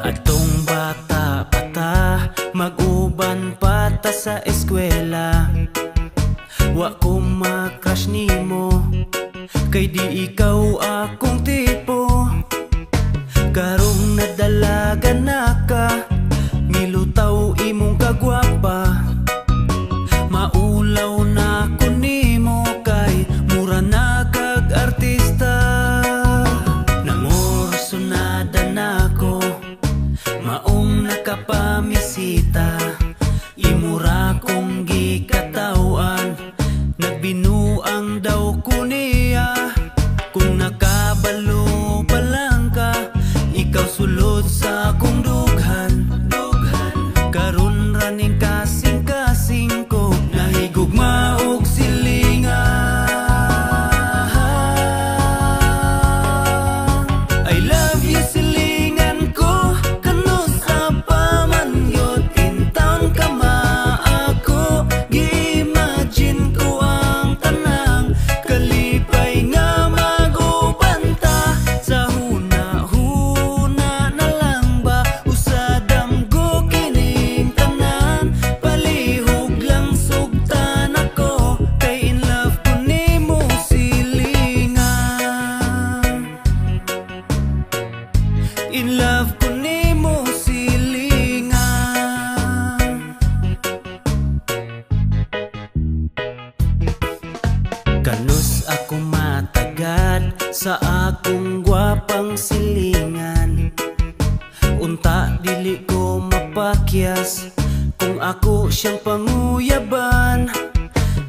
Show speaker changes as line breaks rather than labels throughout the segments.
Atong bata pata, mag-uban pata sa eskwela. Wa ko makrush nimo, kay di ikaw akong tipo. Karong nadalaga na ka, milutaw imong kagwapa. Maulaw na ko nimo, kay mura na kag artista. Namorso na danako, maong nakapamisita. Imura kong gikatawan, nagbinuang daw ko niya. Kung nakabalo pa lang ka, ikaw sulod sa akong dughan. Karon raning kasing-kasing ko, nahigugma og silingan. I love you silingan ko, kano sa pamangyod. In town ka maako, gi-imagine ko ang tanang kalipay nga magubanta. Sa huna-huna na lang ba, usadam go kining tanan. Palihog lang sugtan ako, kay in love ko nimo silingan. In love ko nimo silingan. Kanus ako matagad sa akong gwapang silingan. Unta dili ko mapakyas kung ako siyang panguyaban.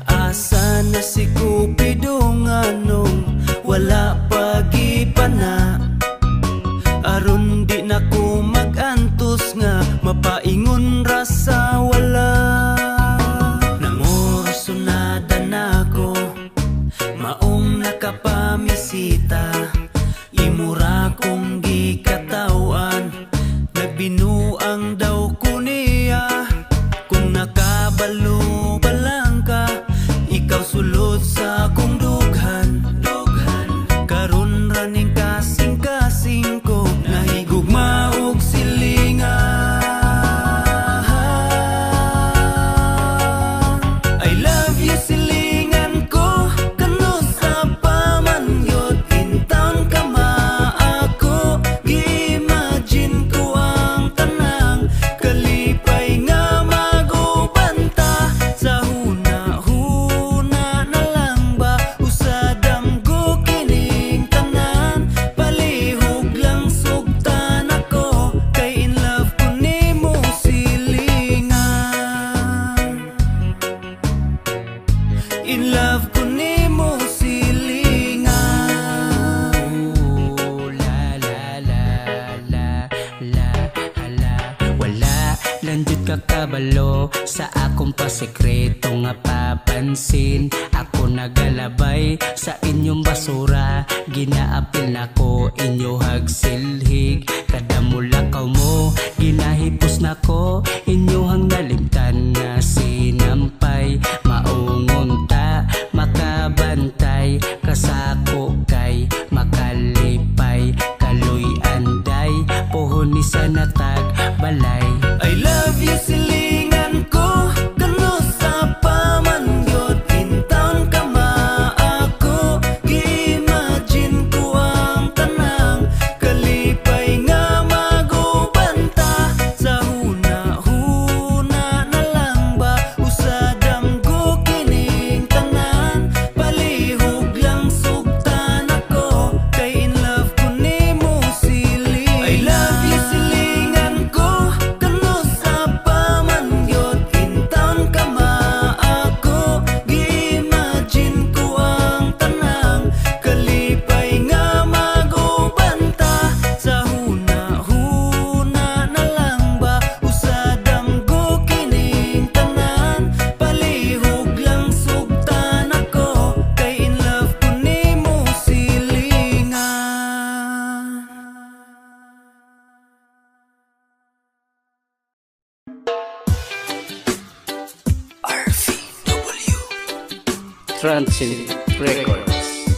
Asa na si Cupido nganong wala pagipana. Aron di na ko magantos nga mapaingon ra sa wala. Namorso na danako, maong nakapamisita. Imura kong gikatawan, nagbinuang daw ko niya. Kung nakabalo pa lang ka, ikaw sulod sa akong dughan. Karon raning kasing-kasing ko, nahigugma og silingan. I love you silingan ko, kano sa pamangyod. In town ka maako, gi-imagine ko ang tanang kalipay nga magubanta. Sa huna-huna na lang ba, usadam go kining tanan. Palihog lang sugtan ako, kay in love ko nimo silingan. In love ko nimo silingan. La la la la la hala. Wala lang jud ka kabalo sa akong pasekreto nga papansin. Ako nagalabay sa inyong basura, ginaapil nako inyo hagsilhig. Kada mulakaw mo, ginahipos nako inyohang nalimtan nga sinampay. Maungunta, makabantay, kasako kay makalipay. Kaloy anday, pohon ni sa natag balay. I love you silingan ko, kano sa pamangyod. In town ka maako, gi-imagine ko ang tanang kalipay nga magubanta. Sa huna-huna na lang ba, usadam go kining tanan. Palihog lang sugtan ako, kay in love ko nimo silingan. I love you silingan ko, kano sa pamangyod.
Transit Records.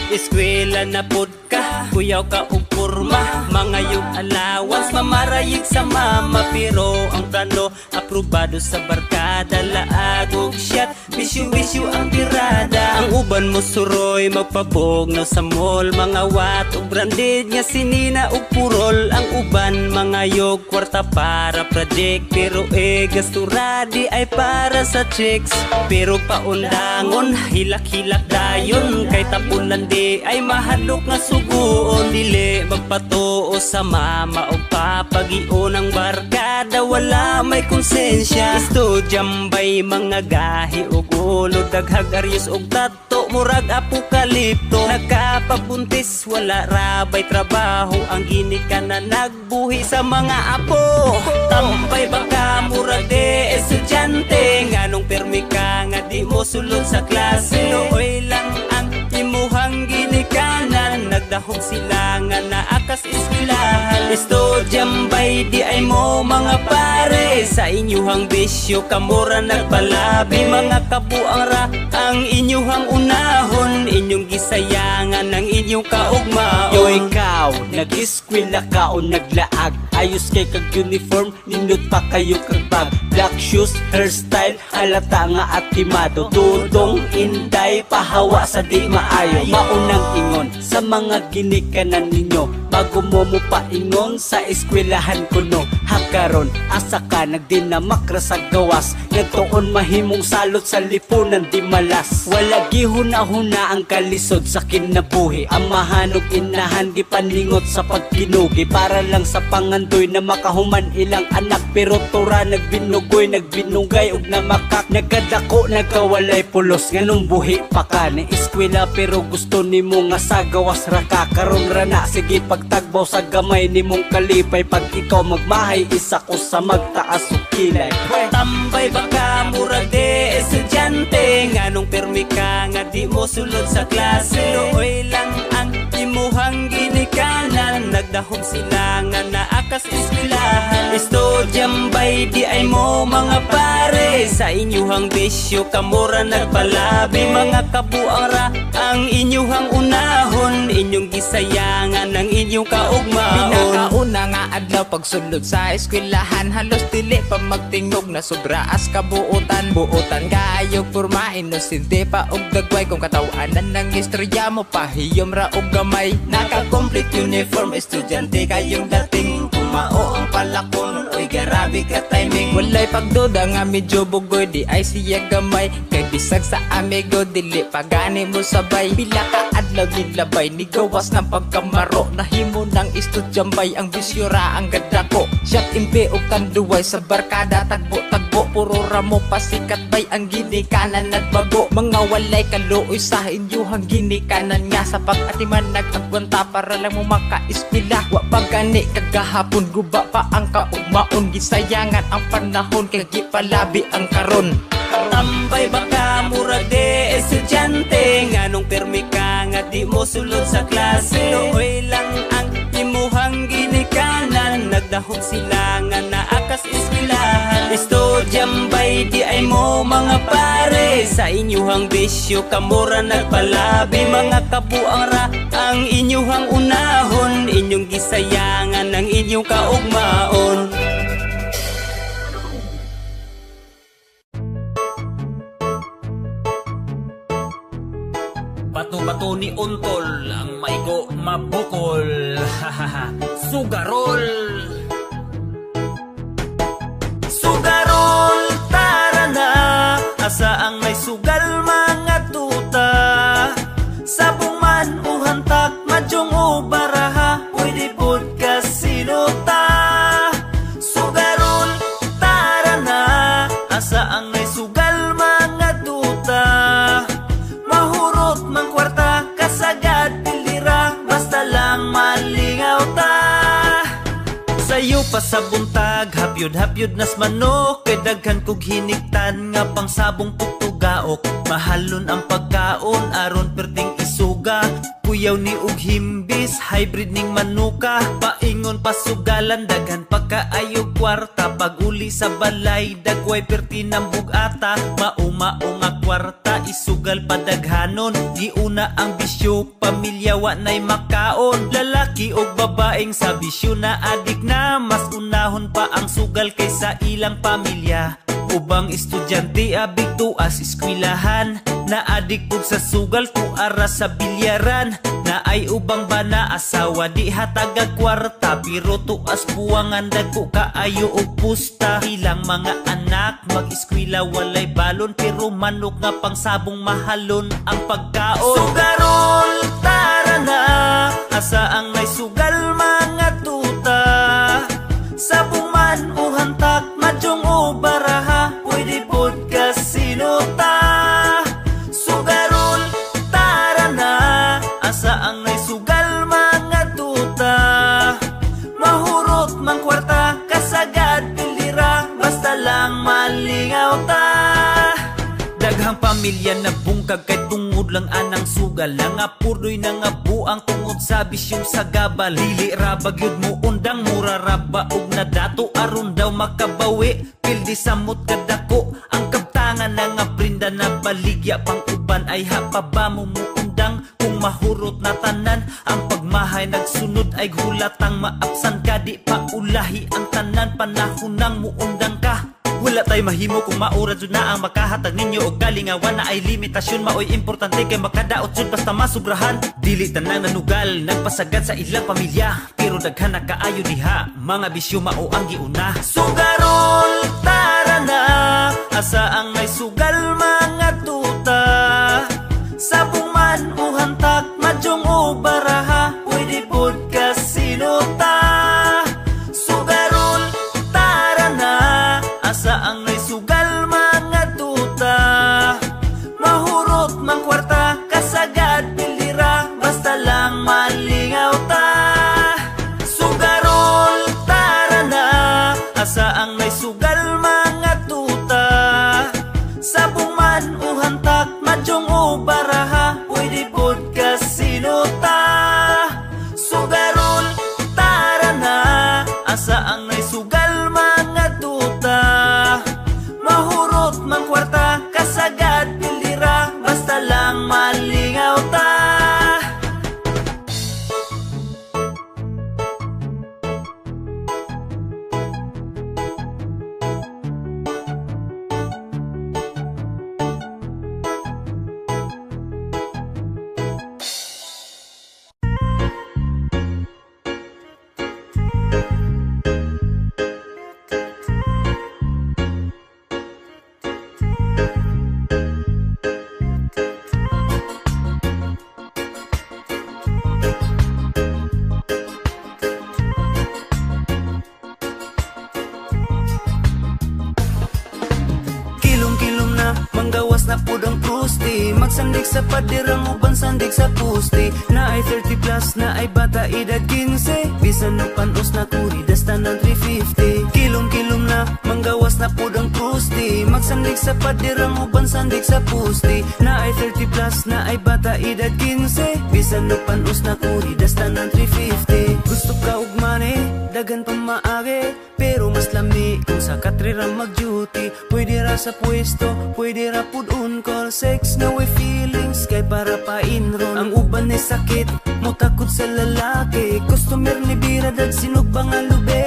Eskwela na pod ka, kuyaw ka og porma, mga yung allowance, mamarayig sa mama. Pero ang plano, aprobado sa barkada, laag og shot, bisyo-bisyo ang tirada. Ang uban mo suroy, magpabognaw sa mall, mga wat og branded nga sinina og purol. Ang uban, mga yog, kwarta para project, pero gastura di ay para sa chicks. Pero paundangon, hilak-hilak dayon, kay tapunan di ay mahalok nga suguon. Dili magpatuo sa mama o papagion ang barkada, wala may konsensya. Estudyambay mga gahi og ulo, daghag aryos og tato, murag apokalipto. Nagkapabuntis, wala rabay trabaho, ang ginikanan nagbuhi sa mga apo. Tambay baka murag de estudyante, nganong permi ka nga di mo sulod sa klase. Nooy lang ang imuhang ginikanan, nagdahog sila nga naakas eskwelahan. Estudyambay di ay mo mga pare, sa inyuhang bisyo kamura nagpalabi. Mga kabuang ra ang inyuhang unahon, inyong gisayangan ang inyong kaugmaon.
Yo ikaw, nag-eskwela ka o naglaag, ayos kay kag uniform, nindot pa kayo kag bag. Black shoes, hairstyle, halata nga at timado. Tudong inday, pahawa sa di maayo. Maunang ingon sa mga ginikanan ninyo, bago mo paingon sa eskwelahan ko no. Hakaron, asa ka nagdinamakra sa gawas, nagtuon mahimong salot sa lipunan di malas. Wala gihuna-huna ang kalisod sa kinabuhi, amahan ug inahan gipaningot sa pagkinugi, para lang sa pangandoy na makahuman ilang anak. Pero tura nagbinugoy, nagbinugay ug namakak, nagkadako nagkawalay pulos, nganong buhi pa ka ni eskwela pero gusto nimo nga sa gawas ra ka. Karon ra na sige pagtagbaw sa gamay nimong kalipay, pag ikaw magmahay isa ko sa magtaas ug kilay.
Tambay baka murag de estudyante, nganong permi ka nga di mo sulod sa klase. Nooy lang ang imuhang ginikanan, nagdahog sila nga naakas eskwelahan. Estudyambay di ay mo mga pare, sa inyuhang bisyo kamura nagpalabi. Mga kabuang ra ang inyuhang unahon, inyong gisayangan ang inyong kaugmaon.
Pinakauna nga adlaw pagsulod sa eskwelahan, halos dili pa magtingog na sobra as kabuutan. Buutan kayog porma, inosente pa og dagway, kung katawanan ng istorya mo pahiyom ra og gamay.
Naka-complete uniform, estudyante kayong dating, kumao ang palakon, oy garabi ka timing.
Walay pagduda nga medyo bugoy, di ay siya gamay, kay bisag sa amigo dili pagani mo sabay. Pila ka adlaw nilabay, ni gawas ng pagkamaro, nahimo ng estudyambay ang bisyura ang gadako. Shot impe og kanduway sa barkada, tagbo-tagbo puro ramo pasikat bay, ang ginikanan nagbago. Mga walay kaluoy sa inyuhang ginikanan, nga sa pag-atiman nagtagwanta para lang mo maka-eskwela. Wa pagani kagahapon, guba pa ang kaugmaon, gisayangan ang panahon kay gipalabi ang karon.
Tambay baka murag de estudyante, nganong permi ka nga di mo sulod sa klase. Nooy lang ang imuhang ginikanan, nagdahog sila nga naakas eskwelahan. Estudyambay di ay mo mga pare, sa inyuhang bisyo kamura nagpalabi. Mga kabuang ra ang inyuhang unahon, inyong gisayangan ang inyong kaugmaon. Bato-bato ni Untol, ang maigo mabukol. Sugarol! Sugarol, tara na, asa ang may sugal mga tuta. Sabong man uhantak, madyong o baraha, pwede pod ka sinuta. Sugarol, tara na, asa ang may sugal mga tuta. Mahurot mang kwarta, kasagad pilira, basta lang malingaw ta. Sayo pa sa buntag, hapyod-hapyod nas manok, kay daghan kog hinigtan nga pang sabong tutugaok. Mahalon ang pagkaon, aron perting isuga, kuyaw ni ug himbis, hybrid ning manuka. Paingon pasugalan, daghan pa kaayo kwarta. Pag uli sa balay, dagway perti ng bugata. Maumao nga kwarta, isugal padaghanon. Giuna ang bisyo, pamilya wa nay makaon. Lalaki og babaeng sa bisyo na adik na, mas unahon pa ang sugal kaysa ilang pamilya. Ubang estudyante abig tuas eskwilahan, na adik pug sa sugal tuara sa bilyaran. Na ay ubang bana asawa di hatagag kwarta, pero tuas buwangan dagko kaayo og pusta. Ilang mga anak mag-eskwela walay balon, pero manok nga pangsabong mahalon ang pagkaon. Sugarol tara na, asa ang may sugal mga tuta. Sabong man o hantak, madyong o baraha, pwede pod kasino ta. Sugarol tara na, asa ang may sugal mga tuta. Mahurot mang kwarta, kasagad pilira, basta lang malingaw ta. Daghang pamilya na bungkag kay tungod lang anang sugal. Nangapuroy na nga buang tungod sa bisyong sa gabal. Dili ra bagyod mo undang, mura ra baog na dato. Aron daw makabawi, pildi samot kadako. Ang kabtangan na nga prinda na baligya, pang uban ay hapaba mo undang. Kung mahurot na tanan, ang pagmahay nagsunod ay gulatang maapsan ka. Di pa ulahi ang tanan, panahon nang muundang ka. Wala tay mahimo kung maura jud na ang makahatag ninyo og kalingawan. Na ay limitasyon maoy importante kay makadaot jud basta masubrahan. Dili tanan nanugal nagpasagad sa ilang pamilya, pero daghan na kaayo diha mga bisyo mao ang giuna. Sugarol tara na, asa ang may sugal mga tuta. Sabong man o hantak, madyong o baraha, pwede pod kasino ta. Sugarol tara na, asa ang may sugal mga tuta. Mahurot mang kwarta, kasagad pilira, basta lang malingaw ta. Sugarol tara na, asa ang may sugal mga tuta. Sabong man o hantak, madyong o baraha, pwede pod kasino ta. Sugarol tara na, asa ang may sugal mga tuta. Mahurot mang kwarta, kasagad pilira, basta lang malingaw ta. Manggawas na pud ang prusti, magsandig sa padirang uban sandig sa pusti. Na ay 30 plus, na ay bata edad 15, bisan no panos na kuri dastan ng 350. Kilom-kilom na, manggawas na pud ang prusti, magsandig sa padirang uban sandig sa pusti. Na ay 30 plus, na ay bata edad 15, bisan no panos na kuri dastan ng 350. Gusto ka ug money, dagan pa maagi, pero mas lami kung sa katrira mag-duty. Pwede ra sa pwesto, pwede ra pud on-call, sex na way feelings kay para pa inron. Ang uban ay sakit, mo takot sa lalaki, customer ni bira dag sinog ba nga lube.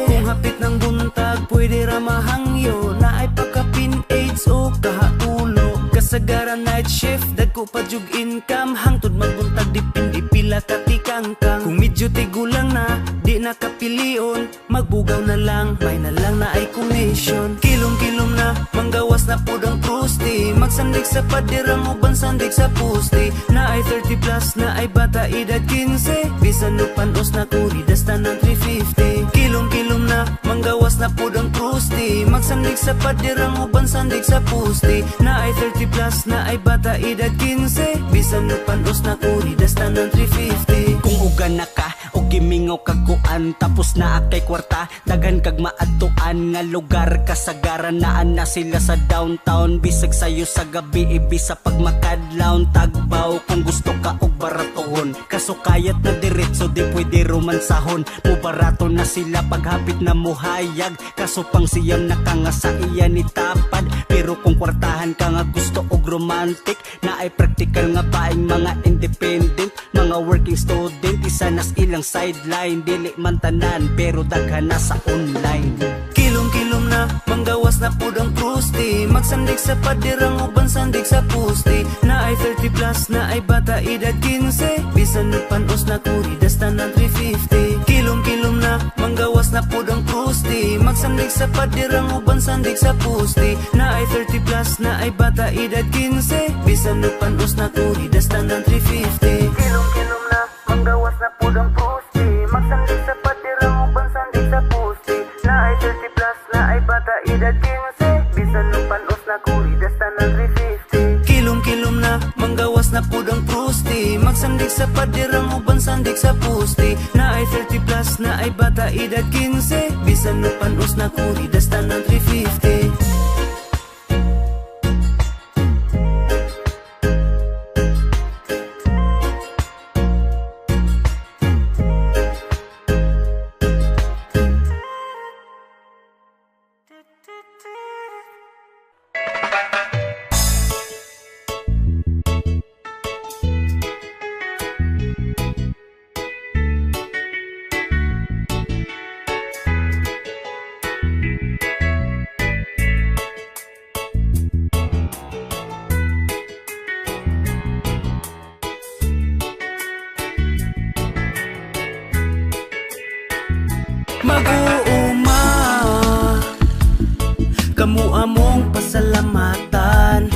Kung hapit ng buntag, pwede ra mahangyo, na ay pakapin AIDS o kahatulo. Kasagaran night shift, dagko pa jug income, hangtod magbuntag dipindi pila katikangkang. Kung medyo tigulang na, di nakapilion, magbugaw na lang, may na lang na ay commission. Kilom-kilom na, manggawas na pud ang prusti, magsandig sa padirang uban sandig sa pusti. Na ay 30 plus, na ay bata edad 15, bisan no panos na kuri dastan ng 350. Kilom-kilom na, manggawas na pud ang prusti, magsandig sa padirang uban sandig sa pusti. Na ay 30 plus, na ay bata edad 15, bisan no panos na kuri dastan ng 350.
Kung ugan na ka, o gimingaw kaguan tapos na kay kwarta daghan kag maadtuan nga lugar kasagaran naan na sila sa downtown bisag sayo sa gabi ibisa pag makadlaw tagbaw kung gusto ka og baratohon kasukayat na diretso di pwede romansahon mo barato na sila paghapit na muhayag kaso pang siyam na ka nga sa iya ni tapad pero kung kwartahan ka nga gusto og romantic na ay practical nga paing mga independent mga working student isa nas ilang sideline dili man tanan pero daghan na sa online
Kilom-kilom na, manggawas na pud ang krusti magsandig sa padirang uban sandig sa pusti na ay 30 plus na ay bata edad 15 bisan nagpanos na kuri dastan ng 350 Kilom-kilom na, manggawas na pud ang krusti magsandig sa padirang uban sandig sa pusti na ay 30 plus na ay bata edad 15 bisan nagpanos na kuri dastan ng 350 Kilom-kilom na, manggawas na pud ang krusti magsandig sa padirang uban sandig sa pusti na ay 30 plus na ay bata edad 15 bisan nagpanos na kuri dastan ng 350 Kilom-kilom na, manggawas na pud ang krusti magsandig sa padirang uban sandig sa pusti na ay 30 plus na ay bata edad 15 bisan nagpanos na kuri dastan ng 350 Mag-uuma kamu among pasalamatan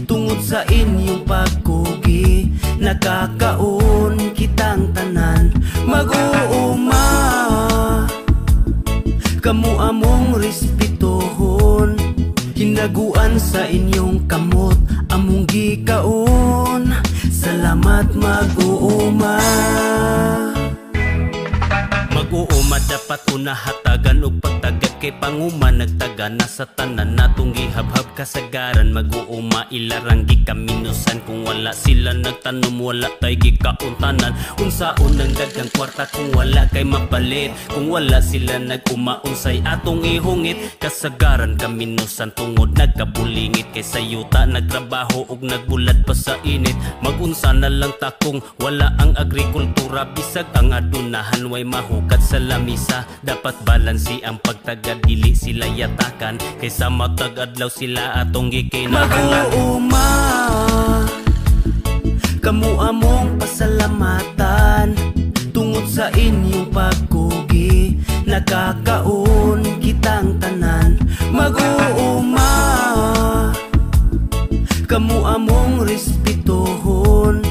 tungod sa inyong pagkugi nakakaon kitang tanan mag-uuma kamu among respetuhon hinaguan sa inyong kamot among gikaon salamat mag-uuma Mag-uuma dapat unahatagan og pagtagad kay panguma nagtaga na sa tanan natong gihabhab kasagaran mag-uuma ilarang gikaminusan kung wala sila nagtanom wala tay gikauntanan unsaon nang daghang kwarta kung wala kay mapalit kung wala sila nag-uma unsay atong ihungit kasagaran kaminusan tungod nagkabulingit kay sayuta nagtrabaho og nagbulad pa sa init magunsa na lang ta kung wala ang agrikultura bisag ang adunahan way mahukat sa lamisa dapat balansi ang pagtagad dili sila yatakan kaysa matag-adlaw sila atong gikinahanglan mag-uuma kamu among pasalamatan tungod sa inyong pagkugi nakakaon kitang tanan mag-uuma kamu among respetuhon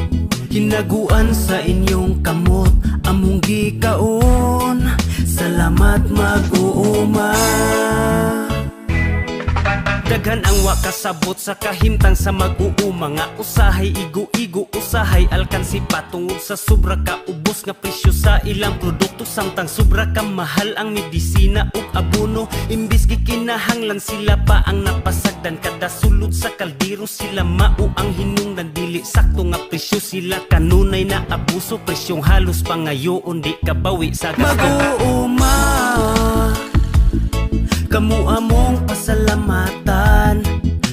hinaguan sa inyong kamot among gikaon salamat mag-uuma Daghan ang wakasabot sa kahimtang sa mag-uuma nga usahay igo-igo usahay alkansi patungod sa sobra ka ubos nga presyo sa ilang produkto samtang sobra ka mahal ang medisina ug abono imbis gikinahanglan sila pa ang napasagdan kada sulod sa kaldero sila mao ang hinungdan dili sakto nga presyo sila kanunay na abuso presyong halos pangayoon di kabawi sa gasto mag-uuma kamu among pasalamatan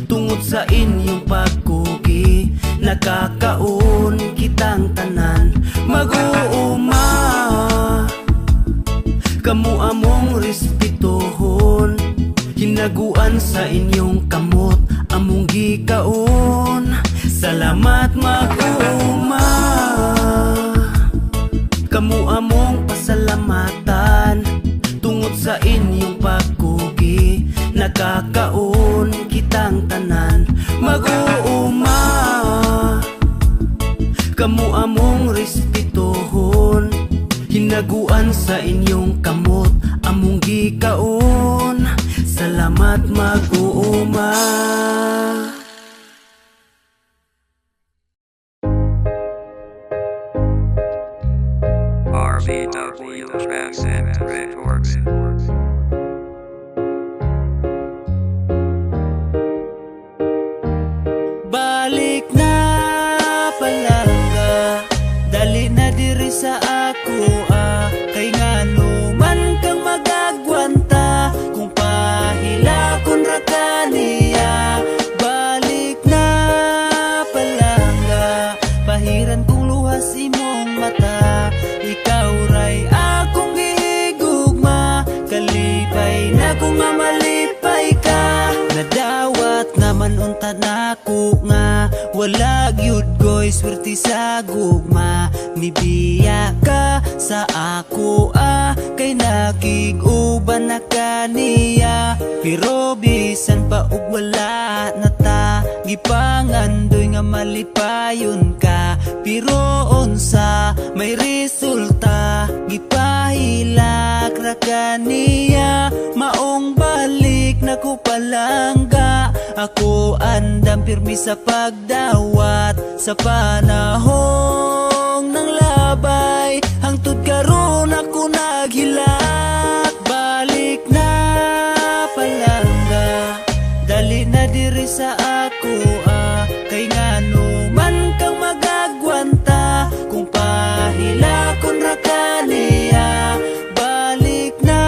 tungod sa inyong pagkugi nakakaon kitang tanan mag-uuma kamu among respetuhon hinaguan sa inyong kamot among gikaon salamat mag-uuma kamu among pasalamatan tungod sa inyong pagkugi nakakaon kitang tanan mag-uuma kamu among respetuhon hinaguan sa inyong kamot among gikaon salamat mag-uuma
RBW Tracks and Records.
Balik na palangga, dali na diri sa ako kay ngano man kang magagwanta kung pahilakon ra kaniya. Balik na palangga, pahiran kong luhas imong mata, ikaw ray akong gihigugma, kalipay na kung malipay ka. Nadawat naman unta nako nga wala gyud ko'y swerte sa gugma, nibiya ka sa ako kay nakig-uban na kaniya. Pero bisan pa ug wala na ta, gipangandoy nga malipayon ka. Pero unsa may resulta, gipahilak ra kaniya. Maong balik na ko palangga, ako andam pirmi sa pagdawat sa panahong ng labay. Hangtod karon ako naghilak, balik na palangga, dali na diri sa ako kay ngano man kang magagwanta kung pahilakon ra kaniya. Balik na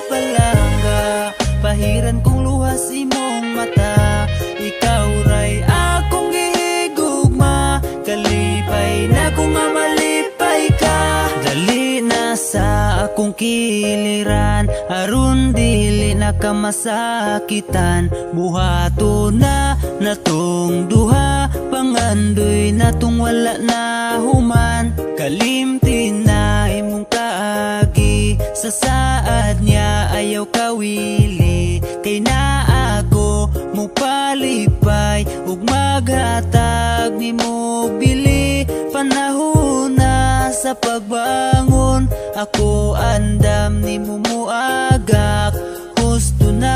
palangga, pahiran kong luhas imong mata, ikaw ray akong gihigugma, kalipay na kung malipay ka. Dali na sa akong kiliran, aron dili na ka masakitan. Buhato na natong duha, pangandoy natong wala na human. Kalimtin na imong kaagi, sa saad niya ayaw kawili, kay na ako mo palipay ug maghatag nimo bili. Panahon na sa pagbangon, ako andam nimo muagak. Husto na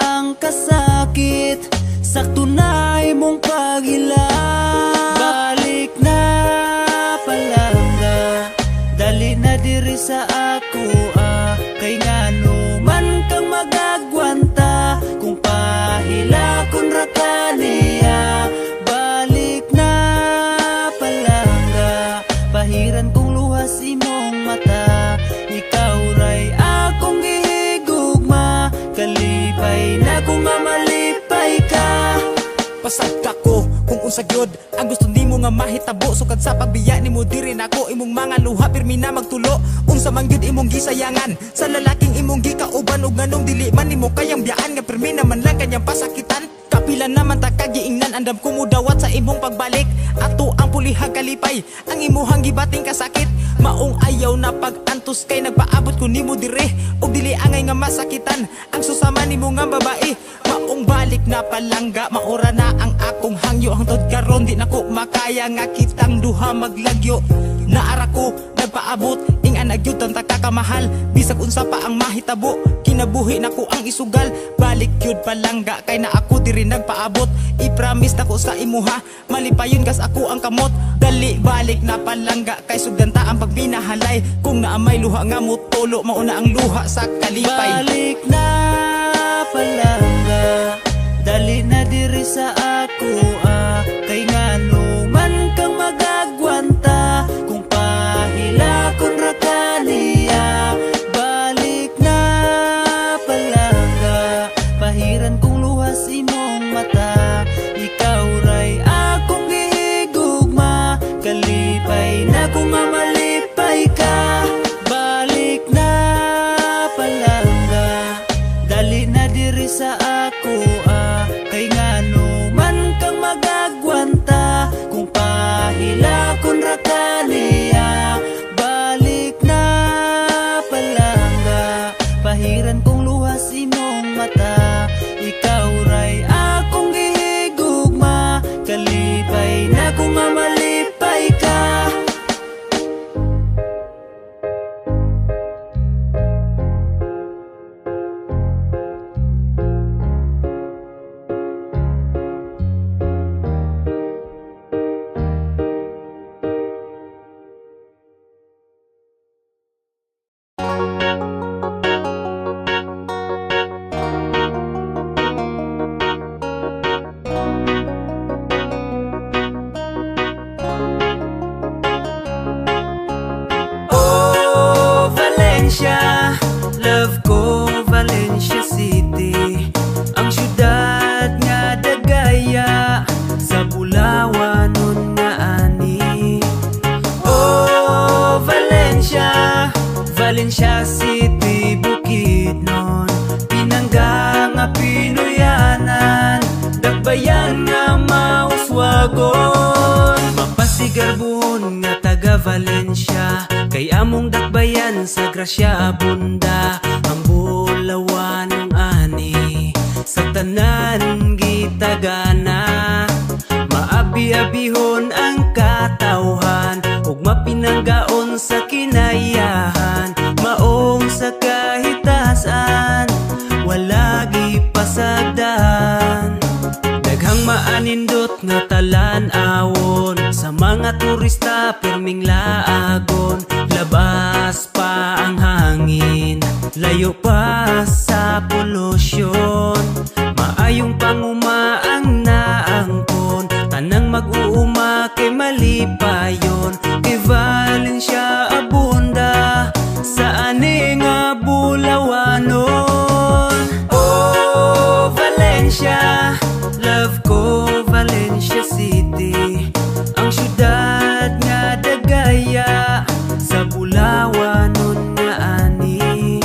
ang kasakit, sakto na imong paghilak. Balik na palangga, dali na diri sa ako kay ngano man kang magagwanta kung pahilakon ra kaniya. Balik na palangga, pahiran kong luhas imong mata, ikaw ray akong gihigugma, kalipay na kung malipay ka.
Pasagka ko kung unsa gyud ang gusto nimo nga mahitabo, sukad sa pagbiya nimo diri nako imong mga luha pirmi na magtulo. Unsa man gyud imong gisayangan sa lalaking imong gikauban, ug nganong dili man nimo kayang biyaan nga pirmi naman lang kanyang pasakitan. Kapila naman ta kagiingnan, andam ko mudawat sa imong pagbalik. Ato ang pulihag kalipay, ang imuhang gibating kasakit. Maong ayaw na pag-antos kay nagpaabot ko nimo dire, ug dili angay nga masakitan ang susama nimo nga babae. Maong balik na palangga, maura na ang akong hangyo. Hangtod karon di nako makaya nga kitang duha maglagyo. Naara ko nagpaabot ing anagyud tang kakamahal, bisag unsa pa ang mahitabo, kinabuhi nako ang isugal. Balik yun palangga kay na ako diri nagpaabot, i-promise nako sa imuha, malipayon kas ako ang kamot. Dali balik na palangga kay sugdanta ang pagbinahalay, kung naamay luha nga mutulo mauna ang luha sa kalipay.
Balik na palangga, dali na diri sa ako kay ngano man kang magagwanta kung pahilakon ra kaniya. Balik na palangga, pahiran kong luhas imong mata, ikaw ray akong gihigugma, kalipay na kung malipay ka. Balik na palangga, dali na diri sa ako kay ngano man kang magagwanta Valencia, love ko Valencia City. Ang syudad nga dagaya sa Bulawan nun nga ani. Oh Valencia, Valencia City Bukidnon, pinangga nga Pinoyanan, dagbayan nga mauswagon. Mapasigarbuhon nga taga Valencia, kay among dakbayan sa grasya abunda. Ang Bulawan ng ani sa tanan gitagana, maabi-abihon ang katawhan ug mapinanggaon sa kinayahan. Maong sa kahitasan wala gipasagdan, daghang maanindot nga talan-awon sa mga turista perming laagon. Labas pa ang hangin, layo pa sa polusyon, maayong panguma ang naangkon, tanang mag-uuma kay malipayon. Kay Valencia abunda sa ani nga Bulawanon. Oh Valencia, love ko Valencia City. Ang syudad nga dagaya sa Bulawanon nga ani.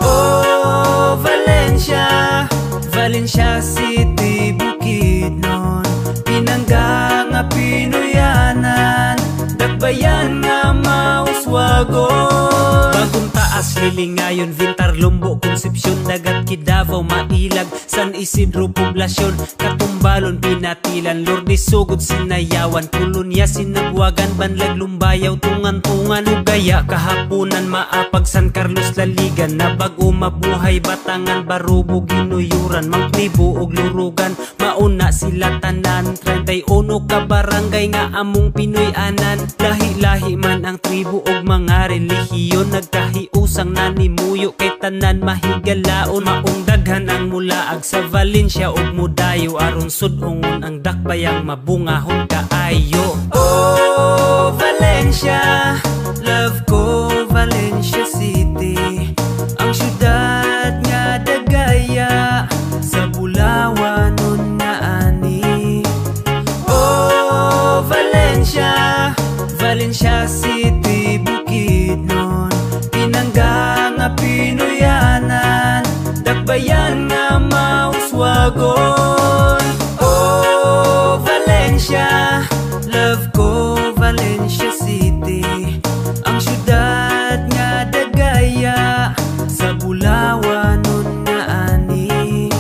Oh Valencia, Valencia City Bukidnon, pinangga nga Pinoyanan, dagbayan nga mauswagon. Bagong Taas, Lilingayon, Vintar, Lumbo, Concepcion, Dagat, Kidavaw, Mailag, San Isidro, Poblasyon, Katumbalon, Pinatilan, Lourdes, Sugod, Sinayawan, Kolonya, Sinabuagan, Banlag, Lumbayaw, Tungan-tungan, Ugaya, Kahapunan, Maapag, San Carlos, Laligan, Nabag-o, Mabuhay, Batangan, Barubo, Ginuyuran, Mangtibo, ug Lurugan, mauna sila tanan. 31 ka barangay nga among Pinoy-anan, lahi-lahi man ang tribo ug mga relihiyon, nagkahiusang nanimuyo kay tanan mahigalaon. Maong daghan ang mulaag sa Valencia ug mudayo, aron sud-ungon ang dakbayang mabungahon kaayo. Oh Valencia, love ko Valencia City. Ang syudad nga dagaya sa Bulawanon nga ani. Oh Valencia, Valencia City Bukidnon, pinangga nga Pinoyanan, dakbayan nga mauswagon. Oh Valencia, love ko Valencia City. Ang syudad nga dagaya sa Bulawanon nga ani.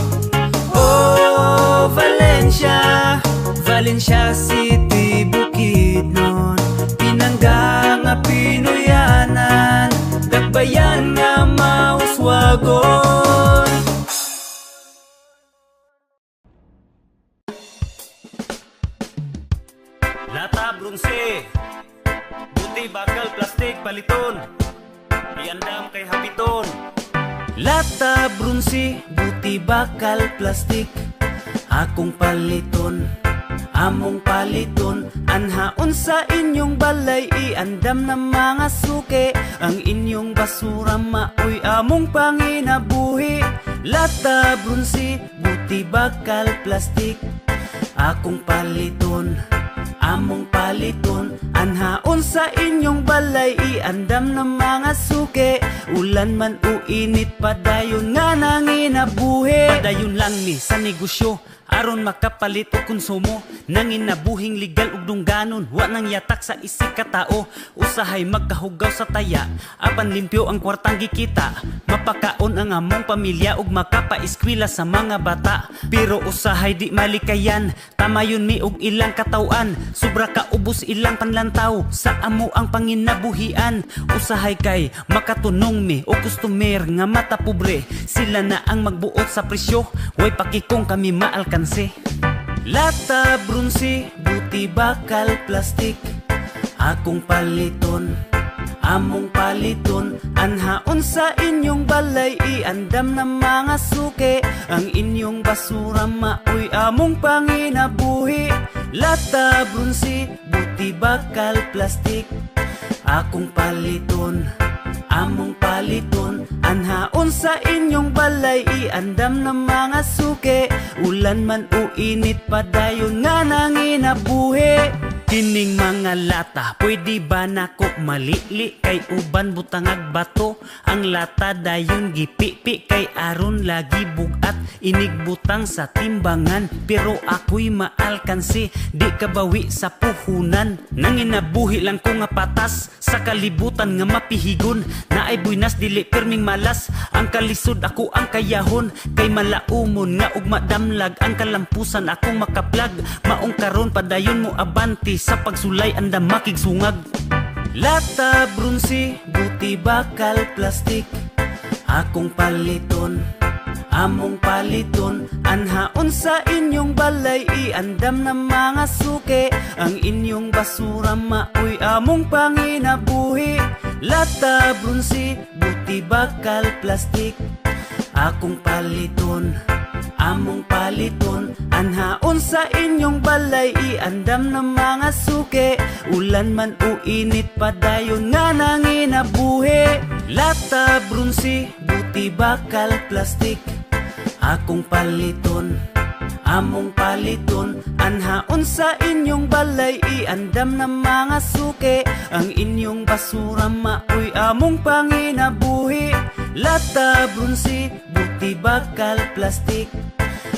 Oh Valencia, Valencia City Bukidnon, pinangga nga Pinoyanan, dakbayan nga mauswagon. Lata, brunse, buti, bakal, plastik, paliton, iandam kay hapiton. Lata, brunse, buti, bakal, plastik, akong paliton, among paliton. Anhaon sa inyong balay, iandam na mga suke, ang inyong basura maoy among panginabuhi. Lata, brunse, buti, bakal, plastik, akong paliton, among paliton. Anhaon sa inyong balay, iandam na mga suke, ulan man o init, padayon nga nanginabuhi. Padayon lang ni sa negosyo, aron makapalit o konsumo, nanginabuhing legal ug dungganon, wa nang yatak sa isig ka tao. Usahay magkahugaw sa taya, apan limpyo ang kwartang gikita, mapakaon ang among pamilya ug makapaeskwela sa mga bata. Pero usahay di malikayan, tamayon mi og ilang katawan, sobra ka ubos ilang panlantaw sa amo ang panginabuhian. Usahay kay makatunong mi o customer nga mata pobre, sila na ang magbuot sa presyo, way pakikong kami maalkan. Lata, brunse, buti, bakal, plastik, akong paliton, among paliton. Anhaon sa inyong balay, iandam na mga suke, ang inyong basura maoy among panginabuhi. Lata, brunse, buti, bakal, plastik, akong paliton, among paliton.
paliton. Anhaon sa inyong balay, iandam ng mga suke. Ulan man o init, padayon nga nanginabuhi. Kining mga lata, pwede ba nako malili? Kay uban butangag bato, ang lata dayon gipipi. Kay aron lagi bugat, inigbutang sa timbangan. Pero ako'y maalkansi, di kabawi sa puhunan. Nanginabuhi lang ko nga patas, sa kalibutan nga mapihigon. Naay buinas dili perming malas, ang kalisod ako ang kayahon. Kay malaumon nga ug madamlag, ang kalampusan akong makaplag. Maong karon padayon mo abanti, sa pagsulay anda makigsungag. Lata brunsi, buti bakal plastik, akong paliton, among paliton. Anhaon sa inyong balay, iandam na mga suke. Ang inyong basura maoy among panginabuhi. Lata brunsi, buti bakal plastik, akong paliton, among paliton. Anhaon sa inyong balay, iandam na mga suke. Ulan man o init, padayon nga nanginabuhi. Lata brunsi, buti bakal plastik, akong paliton, among paliton. Anhaon sa inyong balay, iandam na mga suke. Ang inyong basura maoy among panginabuhi. Lata brunsi, buti bakal plastik,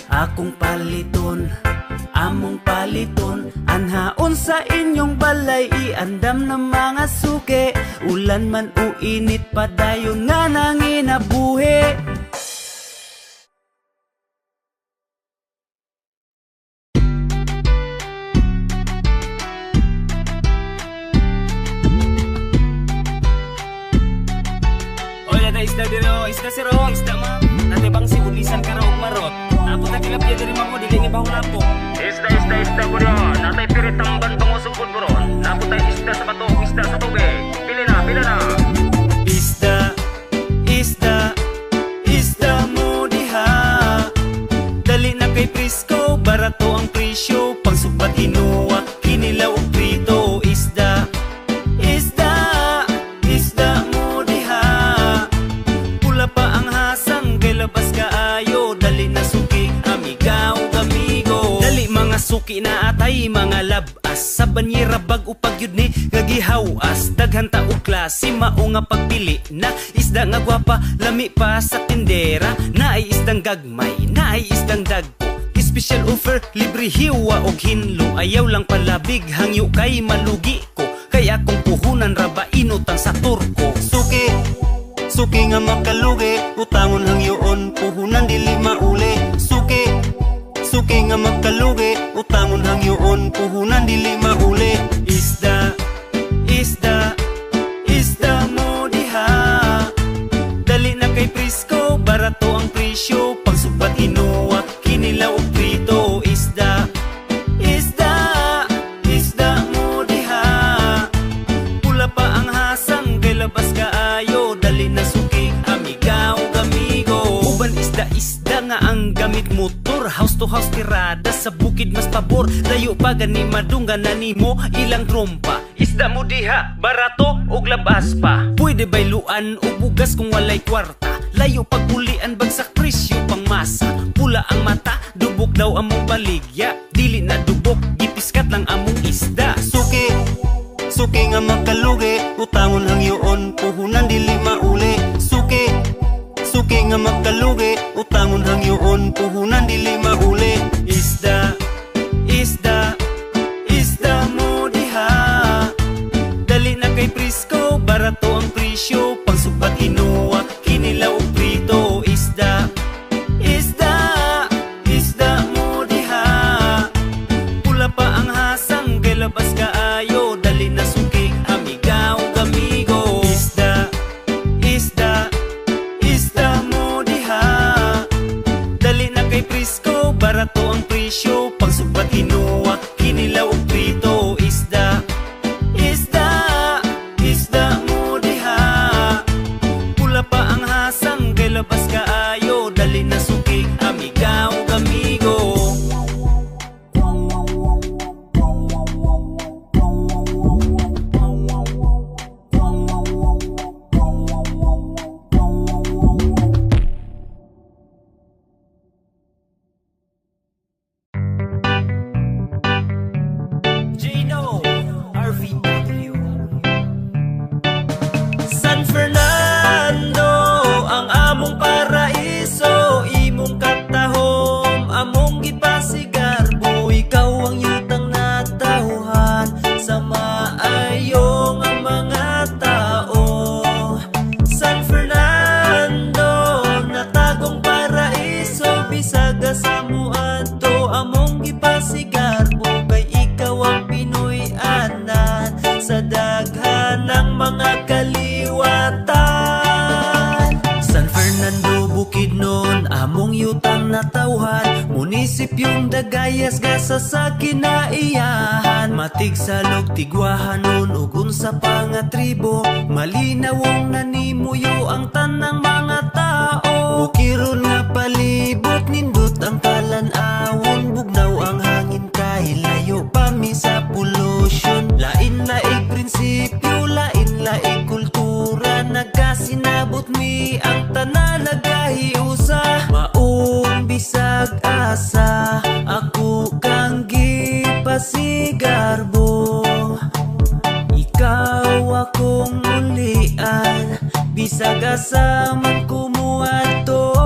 akong paliton, among paliton. Anhaon sa inyong balay, iandam na mga suke. Ulan man o init, padayon nga nanginabuhi.
Isda diro, isda siro, isda ma. Nate bang si ulisan karo ug marot. Apo ta kilap ya diri mamo dili ni bahong lapo. Isda bro. Natay piritang bantong usugod bro. Apo ta isda sa bato, isda sa tubig. Pili na. Isda mo diha. Dali na kay Prisco, barato ang presyo. Pangsugbat inuwa, kinilaw ug prito. Isda mo diha. Pula pa ang hasang, kay labas kaayo. Dali na suki, amiga ug amigo. Dali mga suki na atay, mga labas. Sa banyera bag upag yun ni ngagihawas. Daghan ta og klase, mao nga pagpili na. Isda nga gwapa, lami pa sa tindera. Naay isdang gagmay, naay isdang dagko. Special offer, libre hiwa og hinlo. Ayaw lang palabig, hangyo kay malugi ko. Kaya akong puhunan raba inutang sa turko. Suki nga makalugi, utangon hangyoon, puhunan dili mauli. Suki nga makalugi, utangon hangyoon, puhunan dili mauli. Isda mo diha. Dali na kay Prisco, barato ang presyo. Pangsugbat inuwa, kinilaw ug prito. Isda mo diha. Pula pa ang hasang, kay labas kaayo. Dali na suki, amiga ug amigo. Uban isda nga ang gamit motor. House to house tirada, sa bukid mas pabor. Layo pa gani madunggan na nimo ilang trompa. Isda mo diha, barato ug labas pa. Pwede bayluan o bugas kung walay kwarta. Layo pagpulian bagsak presyo pang masa. Pula ang mata, dubok daw among baligya. Dili na dubok, gipiskat lang among isda. Suki nga makalugi, utangon hangyoon, puhunan dili mauli. Suki nga makalugi, utangon hangyoon, puhunan dili mauli. Isda mo diha. Dali na kay Prisco, barato ang presyo. Pangsugbat inuwa, kinilaw ug prito. Isda mo diha. Pula pa ang hasang, kay labas kaayo. Dali na suki, amiga ug amigo. Isda mo diha. Dali na kay Prisco, barato ang presyo. Pangsugbat inuwa, kinilaw ug prito. Isda mo diha. among yutang natawhan. Munisipyong Dagayas gasa sa kinaiyahan. Matig salog tigwahanon ug unsa pa nga tribo. Malinawong nanimuyo ang tanang mga tao. Bukiron nga palibot nindot ang talan-awon. Bugnaw ang hangin kahit layo pa mi sa pollution. Lain-laing prinsipyo, lain-laing kultura. Nagkasinabot mi ang tanan nagahiusa. Maong bisag asa ako kang gipasigarbo. Ikaw akong mulian, bisag asa man kumuadto.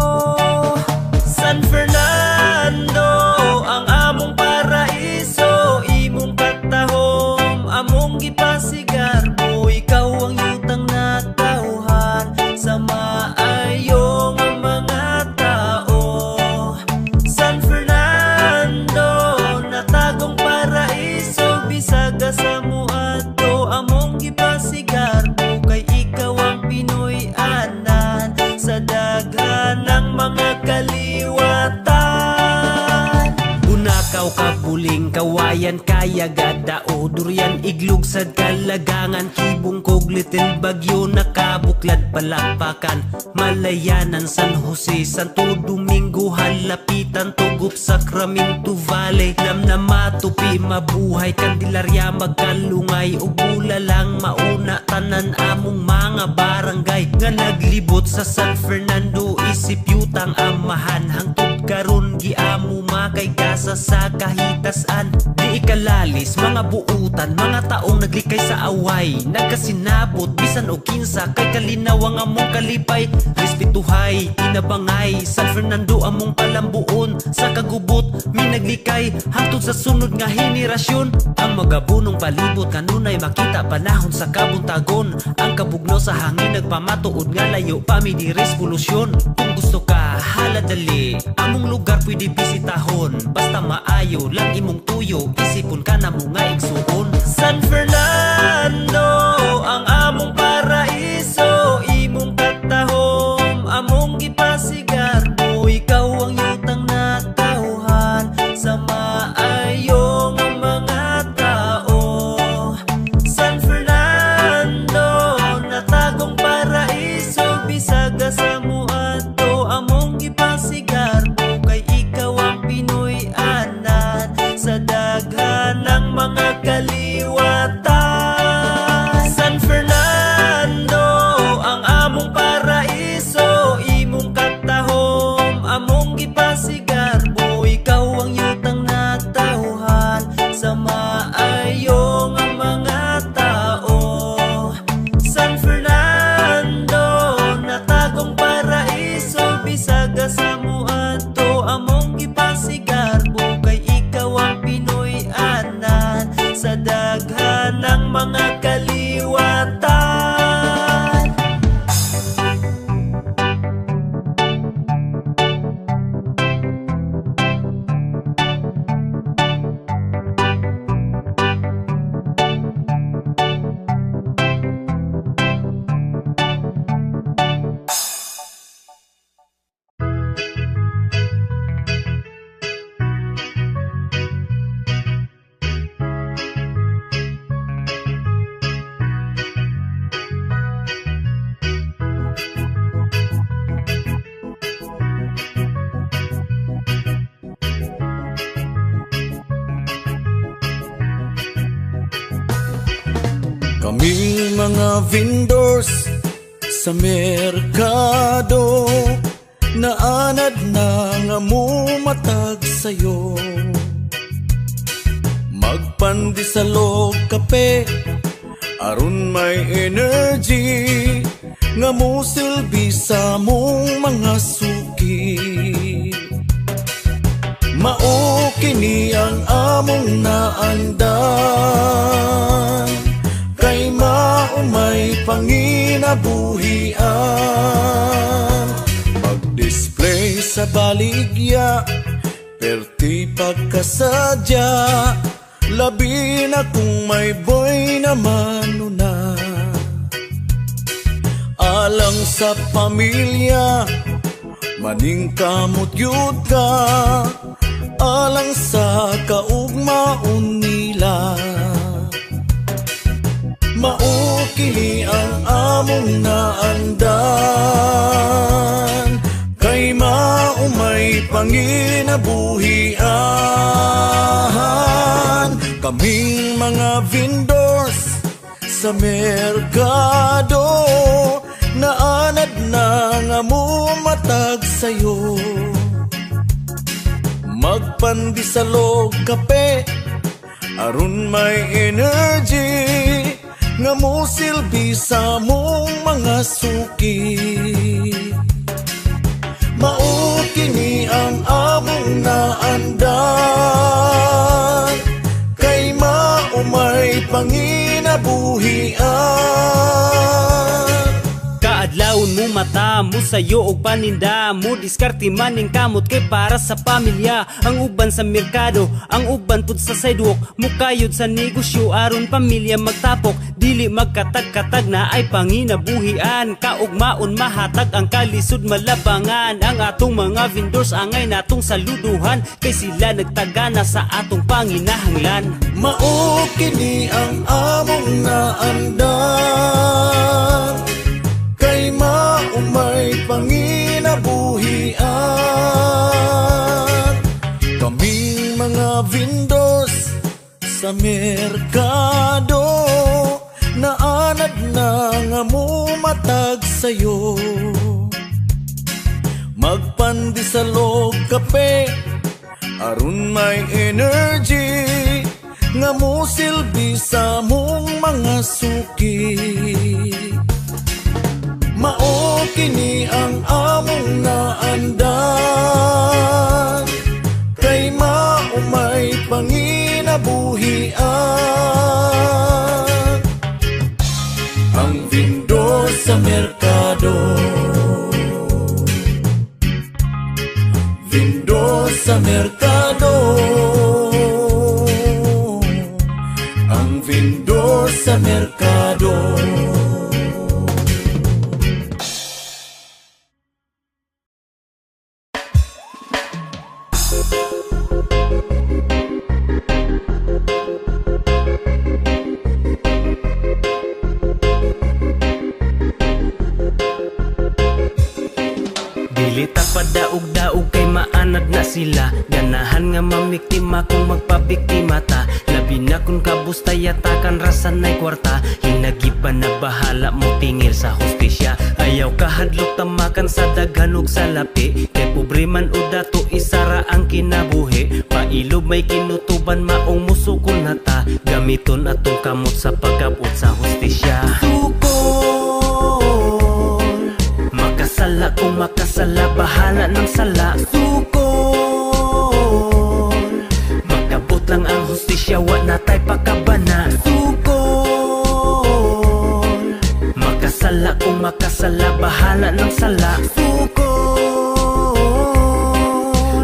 San Fernando ang among paraiso, imong katahom among gipasigarbo. Ikaw ang yutang natawhan sa maayong mga tao. San Fernando natagong paraiso, bisag asa muadto among gipasigarbo. Kay ikaw ang Pinoy anan sa daghanang mga kaliwatan. Bunakaw kabuling kawayan kaya gadao. Durian iglug sad kalagangan. Kibong kog little bagyo nakabuklad palakpakan. Malayanan San Jose, Santo Domingo halapitan. Tugup Sacramento Valley, Namnamatupi mabuhay. Candelaria magkalungay ug bulalang mauna. Tanan among mga barangay nga naglibot sa San Fernando. Isip yutang amahan hangtod karon giamo makay gasa sa kahitasan. Di ikalalis mga buutan, mga taong naglikay sa away. Nagkasinabot bisan og kinsa kay kalinaw ang among kalipay. Respetuhay, tinabangay, San Fernando among palambuon. Sa kagubot mi naglikay hangtod sa sunod nga henerasyon. Ang magabunong palibot kanunay makita panahon sa kabuntagon. Ang kabugnaw sa hangin nagpamatuod nga layo pa mi di resolusyon. Kung gusto ka haladali, among lugar pwede bisitahon. Basta maayo lang imong tuyo, isipon ka na mo nga igsuon. San Fernando ang among paraiso, imong katahom among gipasigarbo. Ikaw ang yutang natawhan sa maayong mga tao. San Fernando natagong paraiso, bisag asa muadto among gipasigarbo. Kay ikaw ang Pinoy anan sa daghanang mga kaliwatan. San Fernando ang among paraiso, imong katahom among gipasigarbo. Ikaw ang yutang natawhan sa maayong mga tao. San Fernando natagong paraiso, bisag asa muadto among gipasigarbo. Kay ikaw ang Pinoy anan sa daghanang mga kaliwatan.
Kaming mga vendors sa merkado, naanad na nga mo matag sayo. Magpandisalog kape, aron may energy, nga mo silbi sa mong mga suki. Mao kini ang among naandan, kay maumay panginabuhian. Mag-display sa baligya, perti pagkasadya, labi na kung may boy naman una. Alang sa pamilya, maning kamot yun ka, alang sa kaugmaon nila. Maukini ang among naandan, kay maumay panginabuhian. Kaming mga vendors sa merkado, naanad na nga mo matag sayo. Magpandisalog kape, aron may energy, nga mo silbi sa mong mga suki. Maukini ang among naandan, kay maumay panginabuhian.
Kaadlawon mo mata mo sayo og paninda mo, diskarte maning kamot kay para sa pamilya. Ang uban sa merkado, ang uban pud sa sidewalk, mukayod sa negosyo aron pamilya magtapok. Dili magkatag-katag na ay panginabuhian, kaugmaon mahatag ang kalisod malabangan. Ang atong mga vendors angay natong saluduhan, kay sila nagtagana sa atong panginahanglan.
Maukini ang among naandan, kay maumay panginabuhian. Kaming mga vendors sa merkado, naanad na nga mo matag sayo. Magpandisalog kape, aron may energy, nga mo silbi sa mong mga suki. Maukini ang among naandan, kay maumay panginabuhian. Ang vendor sa merkado, vendor sa merkado, ang vendor sa merkado.
Dili ta padaog-daog kay maanad na sila, ganahan nga mamiktima kung magpabiktima ta. Labi na kung kabusta yatakan rasan nay kwarta, hinagipan na bahala mo tingil sa hustisya. Ayaw kahadlok tamakan sa daghan ug sa lapi, kay pobre man o dato isara ang kinabuhi. Pailob may kinutuban maong musukol na ta, gamiton atong kamot sa pagabot sa hustisya. Makasala kung makasala, bahala ng sala. Sukol, magkabot lang ang hustisya, wa na tay pakabana. Sukol, makasala kung makasala, bahala ng sala. Sukol,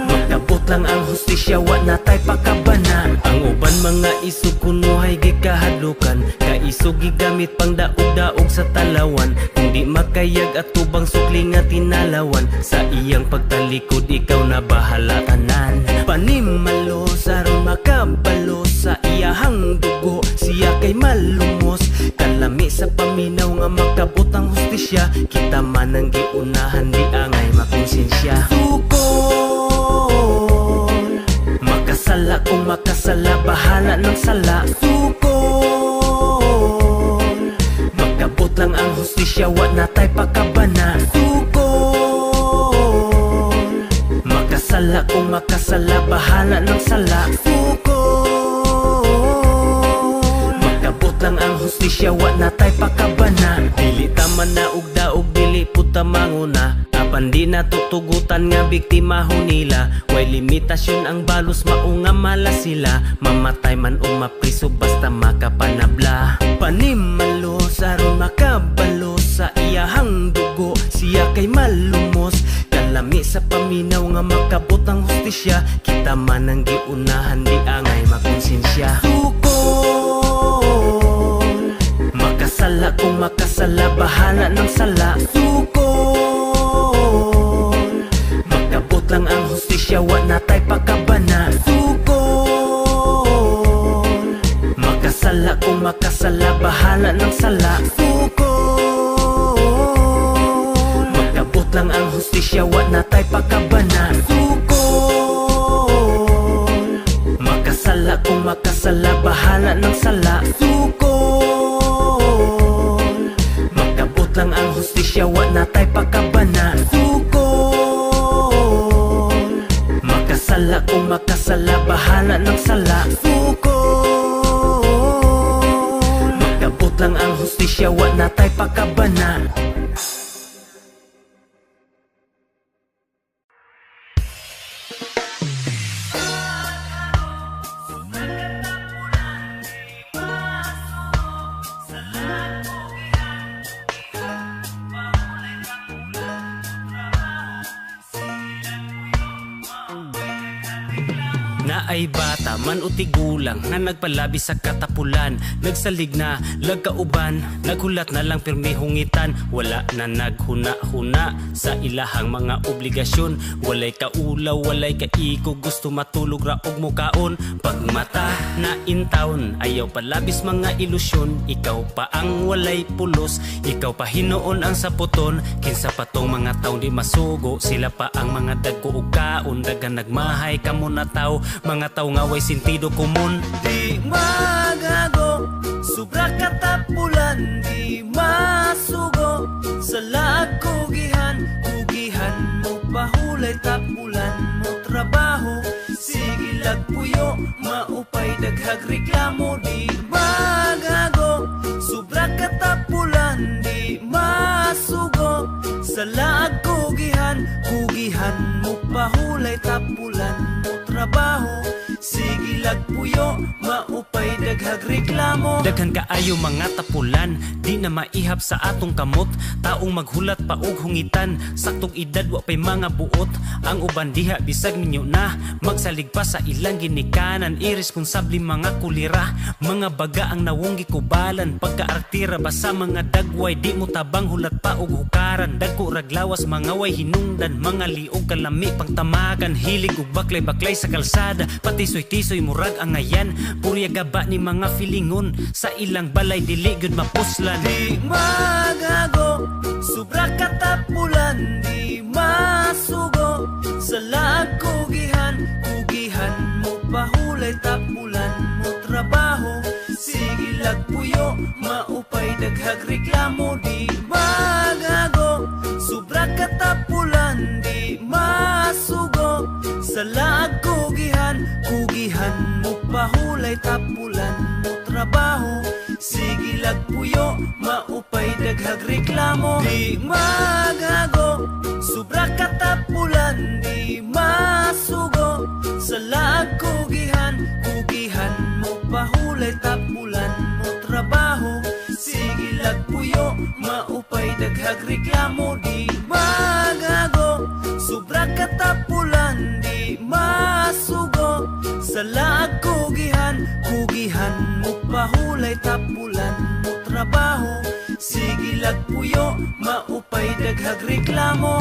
magkabot lang ang hustisya, wa na tay pakabana. Ang uban mga isog kunuhay gikahadlukan, kaisog gigamit pang daog-daog sa talawan. Kung di makayag at tubang sukli nga tinalawan, sa iyang pagtalikod ikaw na bahala tanan. Panimalo saron makabalo sa iyahang dugo, siya kay malumos. Kalami sa paminaw nga makabot ang hustisya, kita man ang giunahan di angay makonsensya. Sukol, makasala kung makasala, bahala ng sala. Sukol, magkabot lang ang hustisya, wa na tay pakabana. Sukol, makasala kung makasala, bahala ng sala. Sukol, magkabot lang ang hustisya, wa na tay pakabana. Dili tama na ug-daog, dili puta manguna, apan di natutugutan nga biktima ho nila. Way limitasyon ang balos, maunga mala sila, mamatay man o mapriso basta makapanabla. Panimalo saron makabalo sa iyahang dugo, siya kay malumos. Kalami sa paminaw nga makabot ang hustisya, kita man ang giunahan di angay makonsensya. Sukol, makasala kung makasala, bahala ng sala. Sukol, natay pakabana. Sukol, makasala kung makasala, bahala ng sala. Sukol, magkabot lang ang hustisya, wa natay pakabana. Sukol, makasala kung makasala, bahala ng sala. Sukol, magkabot lang ang hustisya, wa natay pakabana. Sukol, makasala kung makasala, bahala ng sala. Sukol, magkabot lang ang hustisya, wa natay pakabana. Na ay bata man o tigulang nga nagpalabi sa katapulan, nagsalig na lagkauban, naghulat na lang pirmi hungitan. Wala na naghuna-huna sa ilahang mga obligasyon, walay kaulaw, walay kaiko, gusto matulog raog mo kaon. Pag mata na intawon, ayaw palabis mga ilusyon, ikaw pa ang walay pulos, ikaw pa hinoon ang saputon. Kinsa pa tong mga taon di masugo, sila pa ang mga dagko ug kaon, dagan nagmahay kamo na tao, mga tao nga way sentido komon. Di magago, sobra katapulan, di masugo, sa laag kugihan, kugihan mo pahulay tapulan mo trabaho. Sige lagpuyo, maupay daghag reklamo. Di magago, sobra katapulan, di masugo, sa laag kugihan, kugihan mo pahulay tapulan mo trabaho. Sige lagpuyo, maupay daghag reklamo. Daghan kaayo mga tapulan, di na maihap sa atong kamot, taong maghulat pa og hungitan, saktong edad wa pay mga buot. Ang uban diha bisag ninyo na magsalig pa sa ilang ginikanan, irresponsable mga kulira, mga baga ang nawong gikubalan. Pagkaartira ba sa mga dagway, di mo tabang hulat pa og hukaran, dagko raglawas mga way hinungdan, mga liog kalami pangtamagan, hilig ug baklay-baklay sa kalsada, pati tisoy murag ang ayan, purya gaba ni mga filingon, sa ilang balay dili gyud mapuslan. Di magago, sobra katapulan, di masugo, sa laag kugihan, kugihan mo pahulay tapulan mo trabaho. Sige lagpuyo, maupay daghag reklamo. Di magago, sobra katapulan, di masugo, sa laag kugihan, kugihan mo pahulay tapulan mo trabaho. Sige lagpuyo, maupay daghag reklamo. Di magago, sobra katapulan, di masugo, sa laag kugihan, kugihan mo pahulay tapulan mo trabaho. Sige lagpuyo, maupay daghag reklamo. Di magago, sobra katapulan, di masugo, sa laag kugihan, kugihan mo pahulay tapulan mo trabaho. Sige lagpuyo, maupay daghag reklamo.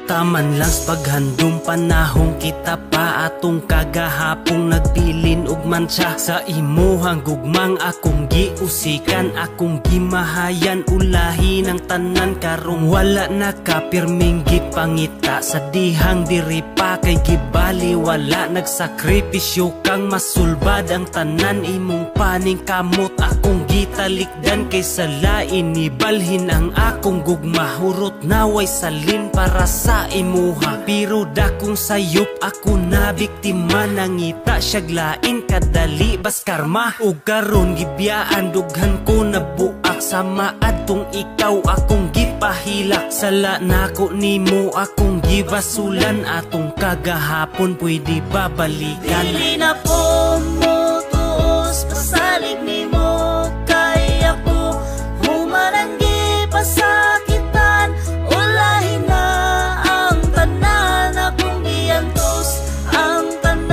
Taman lang sa paghandom panahong kita pa atong kagahapong nagbilin og mansa sa imuhang gugmang akong giusikan, akong gimahayan ulahi ng tanan karong wala nakapirming gipangita sa dihang diri pa kay gibali wala nagsakripisyo kang masulbad ang tanan imong paning kamot akong gitalikdan kay sa lain ibalhin ang akong gugma hurot naway salin para sa imuha pero dakong sayop ako na biktima nangita siyag lain kadali bas karma ug karon gibiyaan dughan ko nabuak sa maadtong ikaw akong gipahilak sala nako nimo akong gibasulan atong kagahapon pwede babalikan
dili na po mo tuos pasalig nimo kay ako humaranggi pasakitan ulahin na ang tanan akong giantos ang tanan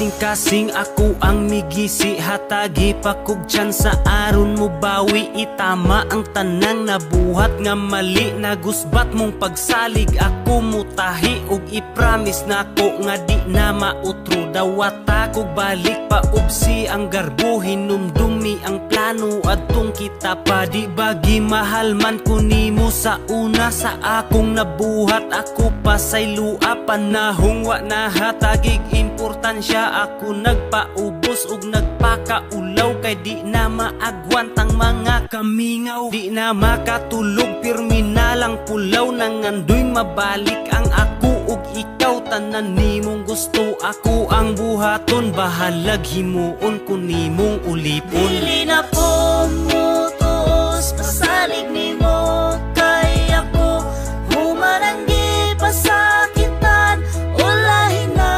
kasing-kasing ako ang migisi, hatagi pakog tiyan sa aron mo bawi, itama ang tanang nabuhat nga mali, nagusbat mong pagsalig ako mutahi, ug ipromise nako nga di na mautro, dawata kog balik pa upsi ang garbo, hinumdumi ang plano adtong kita pa, di bagi mahal man ko nimo sa una, sa akong nabuhat ako pasay lua, panahong wa nahatagig importansya, ako nagpaubos ug nagpakaulaw, kay di na maagwantang mga kamingaw, di na makatulog pirmi na lang pulaw, nangandoy mabalik ang ako ug ikaw, tanan nimong gusto ako ang buhaton, bahalag himuon ko nimong ulipon.
Dili na po mutuos pasalig nimo, kay ako humaranggi pasakitan, ulahin na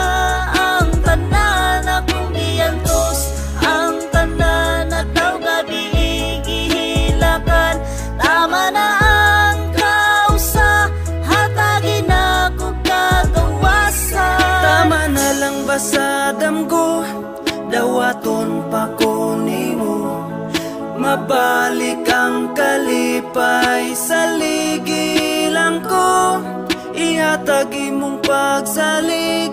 ang tanan akong giyantos, ang tanan na daw gabi gihilakan, tama na ang kausa, hatagin ako kagawasan.
Tama na lang ba sa damgo, dawaton pa ko nimo, mabalik ang kalipay sa ligilang ko, ihatag imong pagsalig,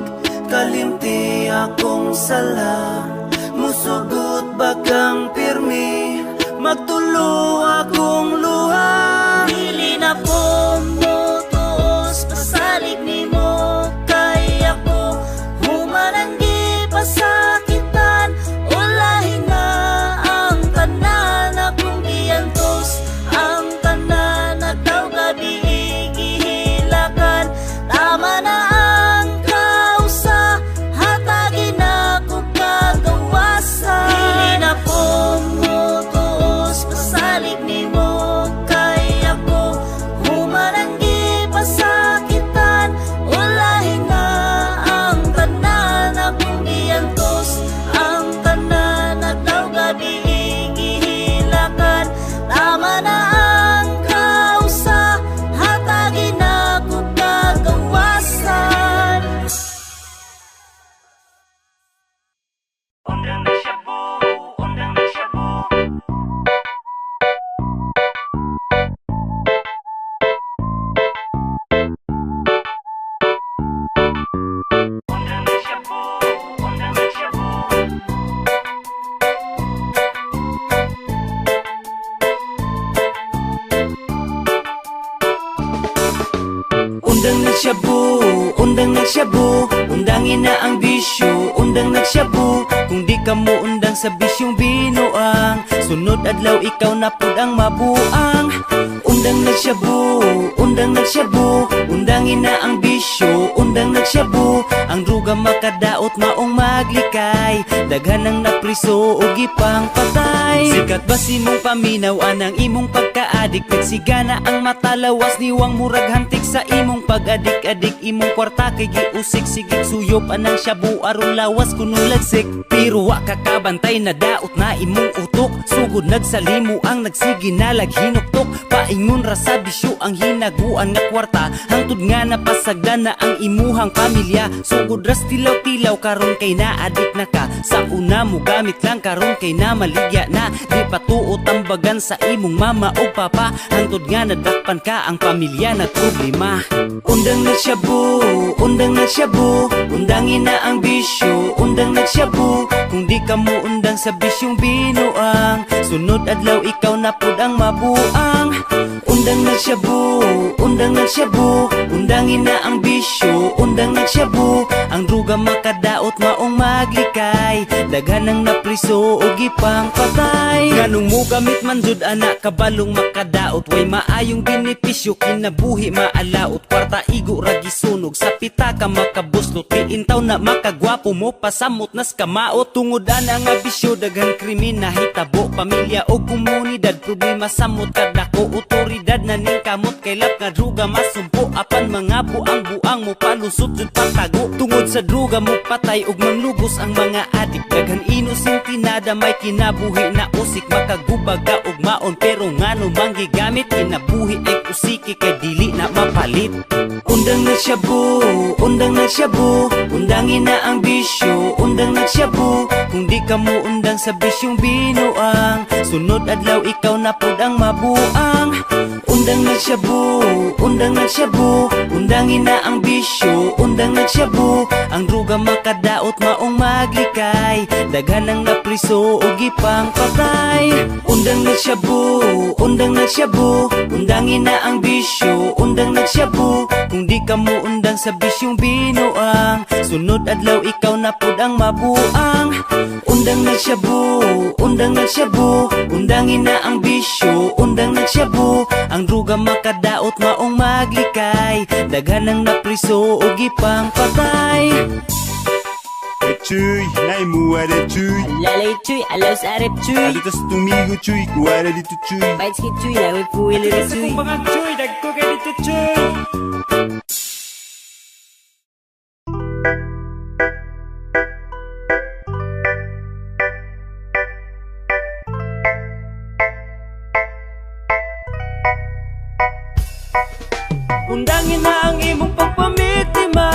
kalimti akong sala, musugot bagang pirmi, magtulo akong luha.
Dili na po mutuos pasalig nimo, kay ako humaranggi pasakitan, ulahin na ang tanan akong giyantos, ang tanan na daw gabi gihilakan, tama na ang kausa, hatagin ako kagawasan. Dili na po mutuos pasalig nimo, kay ako humaranggi pasakitan, ulahin na ang tanan akong giyantos, ang tanan na daw gabi gihilakan, tama na ang kausa, hatagin ako kagawasan.
Undang nagsyabu, undang nagsyabu, undangin na ang bisyo, undang nagsyabu, kung di ka mo undang sa bisyong binuang, sunod adlaw ikaw na pud ang mabuang. Undang nagsyabu, undang nagsyabu, undangin na ang bisyo, undang nagsyabu, ang druga makadaot maong maglikay, daghan ang napriso o gipang patay. Sikat ba simong paminaw anang imong pagkaadik, nagsigana ang matalawas niwang murag hantik sa imong pag-adik-adik, imong kwarta kay giusik, sigig suyop anang syabu aron lawas kuno lagsik, pero wa kakabantay na daot na imong utok, sugod nagsalimo ang nagsigi na laghinuktok, paingon ra sa bisyo ang hinaguan nga kwarta, hangtod nga napasagdan na ang imuhang pamilya, sugod ras tilaw-tilaw karon kay naadik na ka, sa una mo gamit lang karon kay na maligya na, di patuot tambagan sa imong mama o papa, hangtod nga nadakpan ka ang pamilya na problema. Undang nagsyabu, undang nagsyabu, undangin na ang bisyo, undang nagsyabu, kung di ka mo undang sa bisyong binuang, sunod adlaw ikaw na pud ang mabuang. Undang nagsyabu, undang nagsyabu, undangin na ang bisyo, undang nagsyabu, ang druga makadaot maong maglikay, daghan ang napriso o gipang patay. Ganong mo gamit man jud anak kabalong makadaot, way maayong benepisyo kinabuhi maalaot, kwarta igo ra gisunog sa pita ka makabuslot, tiintaw na makagwapo mo pasamot nas kamaot, tungod ana nga bisyo daghang krimen na hitabo, pamilya o komunidad problema samot kadako, otoridad na ning kamot kay lap nga druga masumpo, apan mga buang-buang mo palusot jud patago. Tungod sa druga mo patay ug manlugos ang mga adik. Daghan inosente tinada may kinabuhi na usik. Makagubaga ug maon pero ngano manggigamit. Kinabuhi ay usiki kay dili na mapalit. Undang nagsyabu, undang nagsyabu, undangin na ang bisyo, undang nagsyabu. Kung di ka mo undang sa bisyong binuang, sunod adlaw ikaw na pod ang mabuang. Undang nagsyabu, undang nagsyabu, undangin na ang bisyo, undang nagsyabu. Ang druga makadaot maong maglikay, daghan ang napriso ug gipang patay. Undang nagsyabu, undang nagsyabu, undangin na ang bisyo, undang nagsyabu. Kung di ka mo undang sa bisyong binuang, sunod adlaw ikaw na pod ang mabuang. Undang nagsyabu, undang nagsyabu, undangin na ang bisyo, undang nagsyabu. Ang druga makadaot maong maglikay, daghan ang napriso ug gipang patay.
Cuy, naimua de cuy.
Lalay cuy, alaw sa arep cuy.
Alitas tumigo cuy, kuwala dito cuy.
Bites kit cuy, laway puwili na cuy.
Kumbangan choy, dagko kay dito choy. Undangin na ang imong pagpamitima,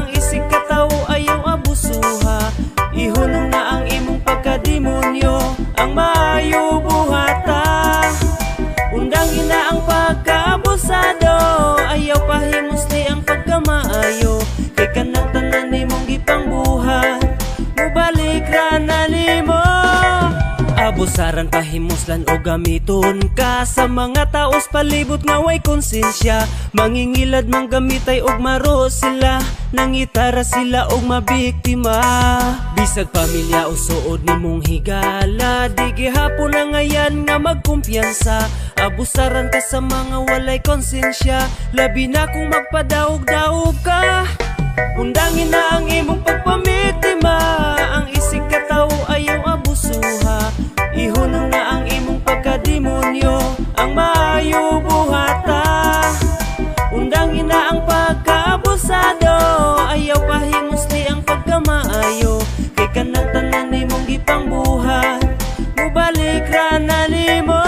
ang isig katawo ayaw abusuha. Ihunong na ang imong pagkademonyo, ang maayo buhata. Undangin na ang pagkaabusado, ayaw pahimusli ang pagkamaayo. Kay kanang tanan nimong gipang buhat, mubalik ra na nimo. Abusaran pahimuslan o gamiton ka sa mga taos palibot nga way konsensya. Mangingilad mang gamitay og maro sila, nangitara sila og mabiktima. Bisag pamilya o suod nimong higala, di gihapon na ngayan nga magkumpiyansa. Abusaran ka sa mga walay konsensya, labi na kung magpadaog-daog ka. Undangin na ang imong pagpamitima, ang isig katawo ayaw abusuha. Ihunong na ang imong pagkademonyo, ang maayo buhata. Undangin na ang pagkaabusado, ayaw pahimusli ang pagkamaayo. Kay kanang tanan nimong gipang buhat, mubalik ra na nimo.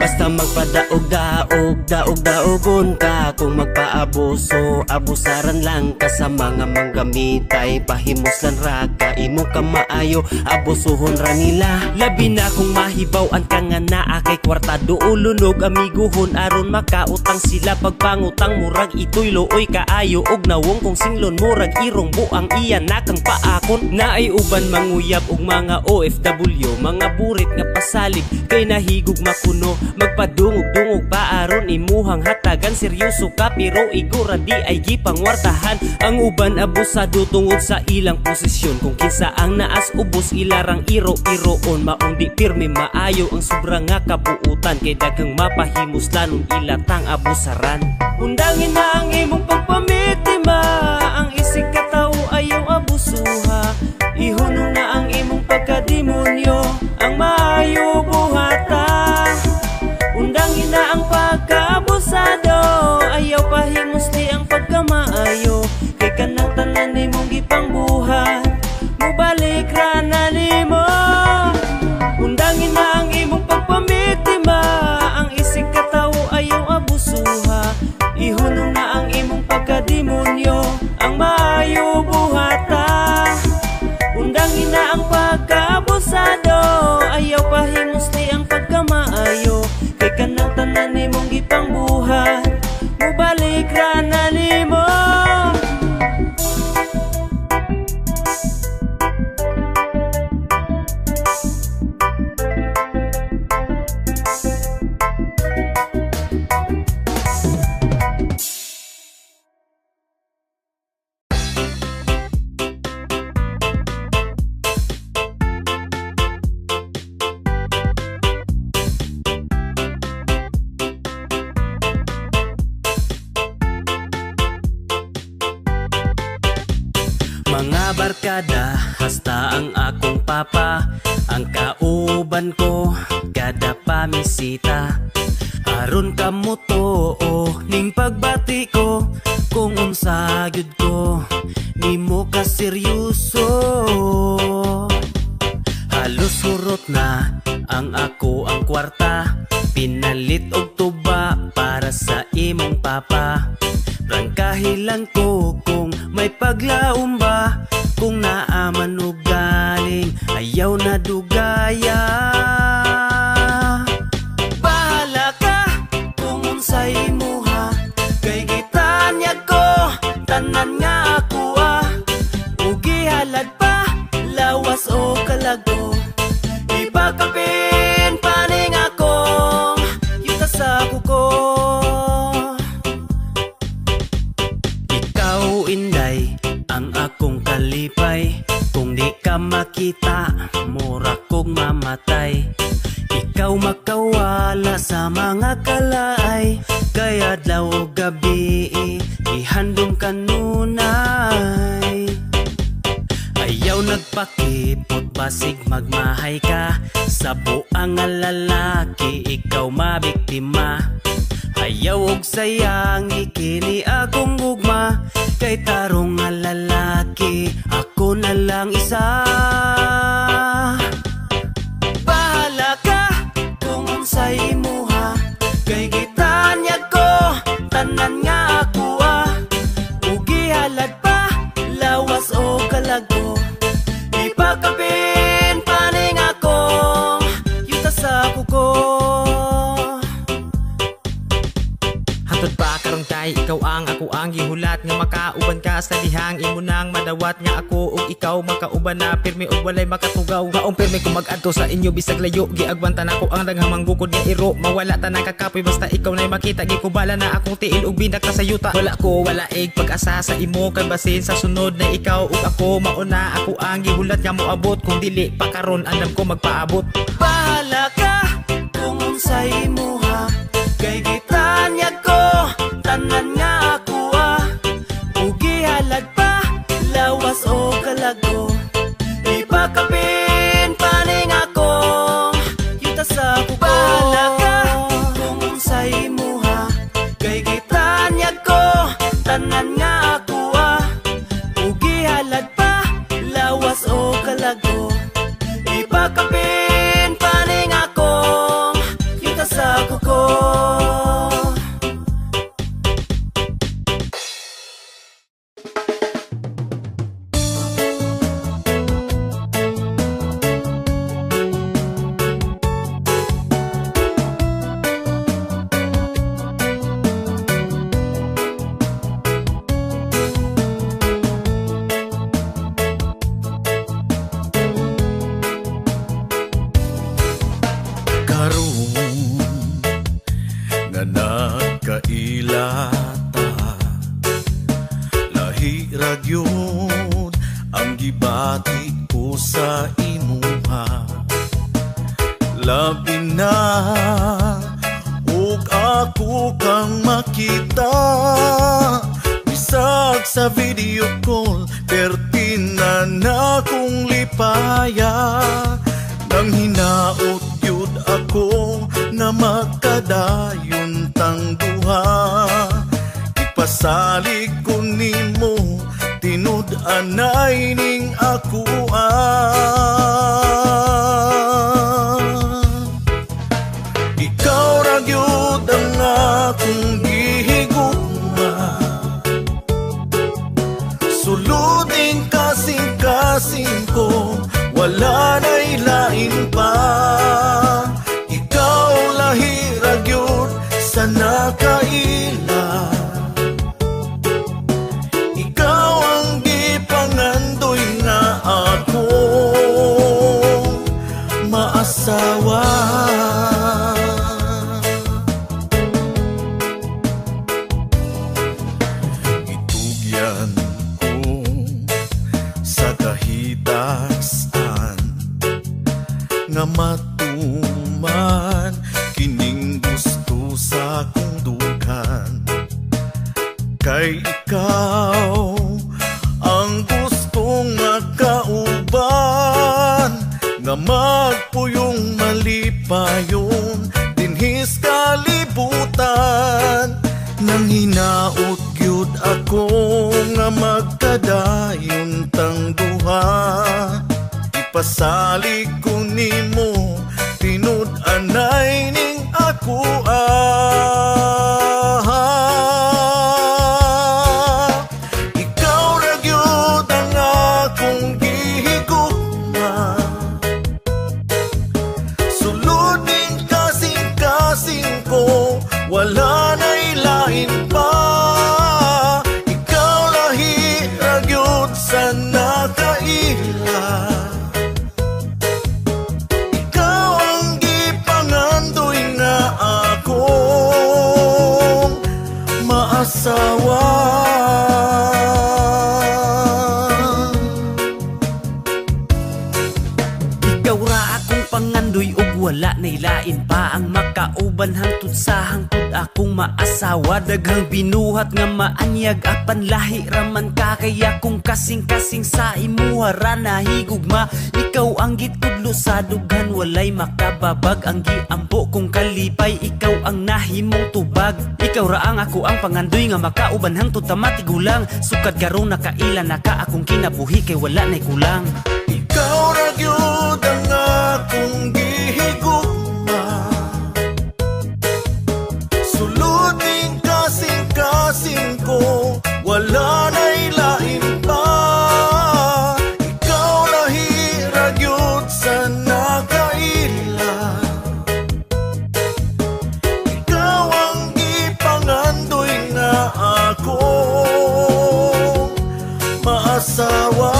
Basta magpadaog-daog, daog-daogon ka. Kung magpaabuso, abusaran lang ka sa mga manggamitay. Pahimuslan ra ka, imo ka maayo, abusuhon ra nila. Labi na kung mahibaw-an ka nga naa kay kwartado ulunog amiguhon aron makautang sila. Pagpangutang murag ito'y looy kaayo og nawong kung singlon murag irong buang iyan na kang paakon. Naay uban manguyab og mga OFW, mga burit nga pasalig kay nahigog makuno. Magpadungog-dungog pa aron imuhang hatagan. Seryoso ka pero igura di ay gipangwartahan. Ang uban abusado tungod sa ilang posisyon, kung kinsa ang naas ubos ilarang iro-iroon. Maong di pirmi maayo ang sobra nga kabuutan, kay daghang mapahimuslan ug ilatang abusaran. Undangin na ang imong pagpamitima, ang isig katawo ayaw abusuha. Ihunong na ang imong pagkademonyo, ang maayo buhata. Undangin na ang pagkaabusado, ayaw pahimusli ang pagkamaayo. Kay kanang tanan nimong gipang buhat, mubalik ra na nimo. Undangin na ang imong pagpamitima, ang isig katawo ayaw abusuha. Ihunong na ang imong pagkademonyo, ang maayo buhata. Undangin na ang pagkaabusado, ayaw pahimusli ang pagkamaayo. Kay kanang tanan nimong gipang buhat, mubalik ra na nimo. Mga barkada, hasta ang akong papa, ang kauban ko, kada pamisita. Aron ka mo to ning pagbati ko, kung unsa gyud ko nimo ka seryoso. Halos surot na ang ang kwarta, pinalit og tuba para sa imong papa. Prangkahilan ko kung may paglaom ba, kung naaman og galing ayaw na dugaya. Bahala ka kung unsay imuha, kay gitanyag ko tanan nga ako ugi halad pa, lawas o kalago. Ipakapin paning akong yuta sa kuko. Ikaw inday ang akong kalipay, kung di ka makita mura kong mamatay. Ikaw makawala sa mga kalaay, kaya adlaw o gabi ihandom kanunay. Ayaw nagpakipot basig magmahay ka, sa buang nga lalaki ikaw mabiktima. Ayaw og sayang ikini akong gugma, kay tarong nga lalaki ako na lang isa. Bahala ka kung unsay imuha, kay gitanyag ko tanan nga ako ugi halad pa, lawas o kalago. Ipakapin paning akong yuta sa kuko.
Hatod pa karong tay, ikaw ang ako ang gihulat, nga makauban ka sa dihang imo nang madawat, nga ako ug ikaw makauban na pirmi ug walay makatugaw. Maong pirmi ko mag-adto sa inyo bisag layo, giagwantan ako ang daghang gukod nga iro. Mawala ta nang kakapoy basta ikaw nay makita, gikubala na akong tiil ug bindak ta sa yuta. Wala ko walaig pag-asa sa imo, kay basin sa sunod na ikaw ug ako mauna. Ako ang gihulat nga moabot, kung dili pa karon andam ko magpaabot.
Bahala ka kung unsay imuha, kay gitanyag ko tanan nga ako ugi halad pa, lawas o kalago. Ipakapin paning akong yuta sa kuko. Bahala ka kung unsay imuha, kay gitanyag ko tanan nga ako ugi halad pa, lawas o kalago. Ipakapin paning akong yuta sa kuko.
Nga nagkailata, lahi ragyod ang gibati ko sa imuha. Labi na ug ako kang makita, bisag sa video call pertina na kong lipaya. Nang hinaot yun ako na magkadayon tang duha, ipasalig ko nimo tinud-anay ning ako ikaw ra gyud ang akong gihigugma, suluding kasing-kasing ko, wala na'y lain pa. Ikaw lahi ra gyud sa nakaila, ikaw ang gipangandoy nga ako maasawa. Itugyan ko sa kahitasan nga matuman kining gusto sa akong dughan, kay ikaw ang gustong makauban, nga magpuyong malipayon dinhis kalibot Nanginaot gyud ako nga magkadayon tang duha. Ipasalig ko nimo tinud-anay ning ako Ikaw ra gyud ang akong gihigugma. Sulod ning kasing-kasing ko, wala na'y lain pa. Ikaw lahi ra gyud sa nakaila. Ikaw ang gipangandoy nga akong maasawa.
Ikaw ra akong pangandoy ug wala nay lain pa. Ang makauban hangtod sa hangtod akong maasawa. Daghang binuhat nga maanyag apan lahi raman ka. Kaya kung kasing-kasing sa imuha ra nahigugma. Ikaw ang gitudlo sa dughan, walay makababag. Ang giambo kung kalipay, ikaw ang nahimong tubag. Ikaw ra ang ako ang pangandoy nga makauban hangtod tamatigulang. Sukad karong nakaila na ka akong kinabuhi kay wala nay kulang.
Ikaw ra gyud ang akong gihigugma. Sulod ning kasing-kasing ko, wala na'y lain pa. Ikaw lahi ra gyud sa nakaila. Ikaw ang gipangandoy nga akong maasawa.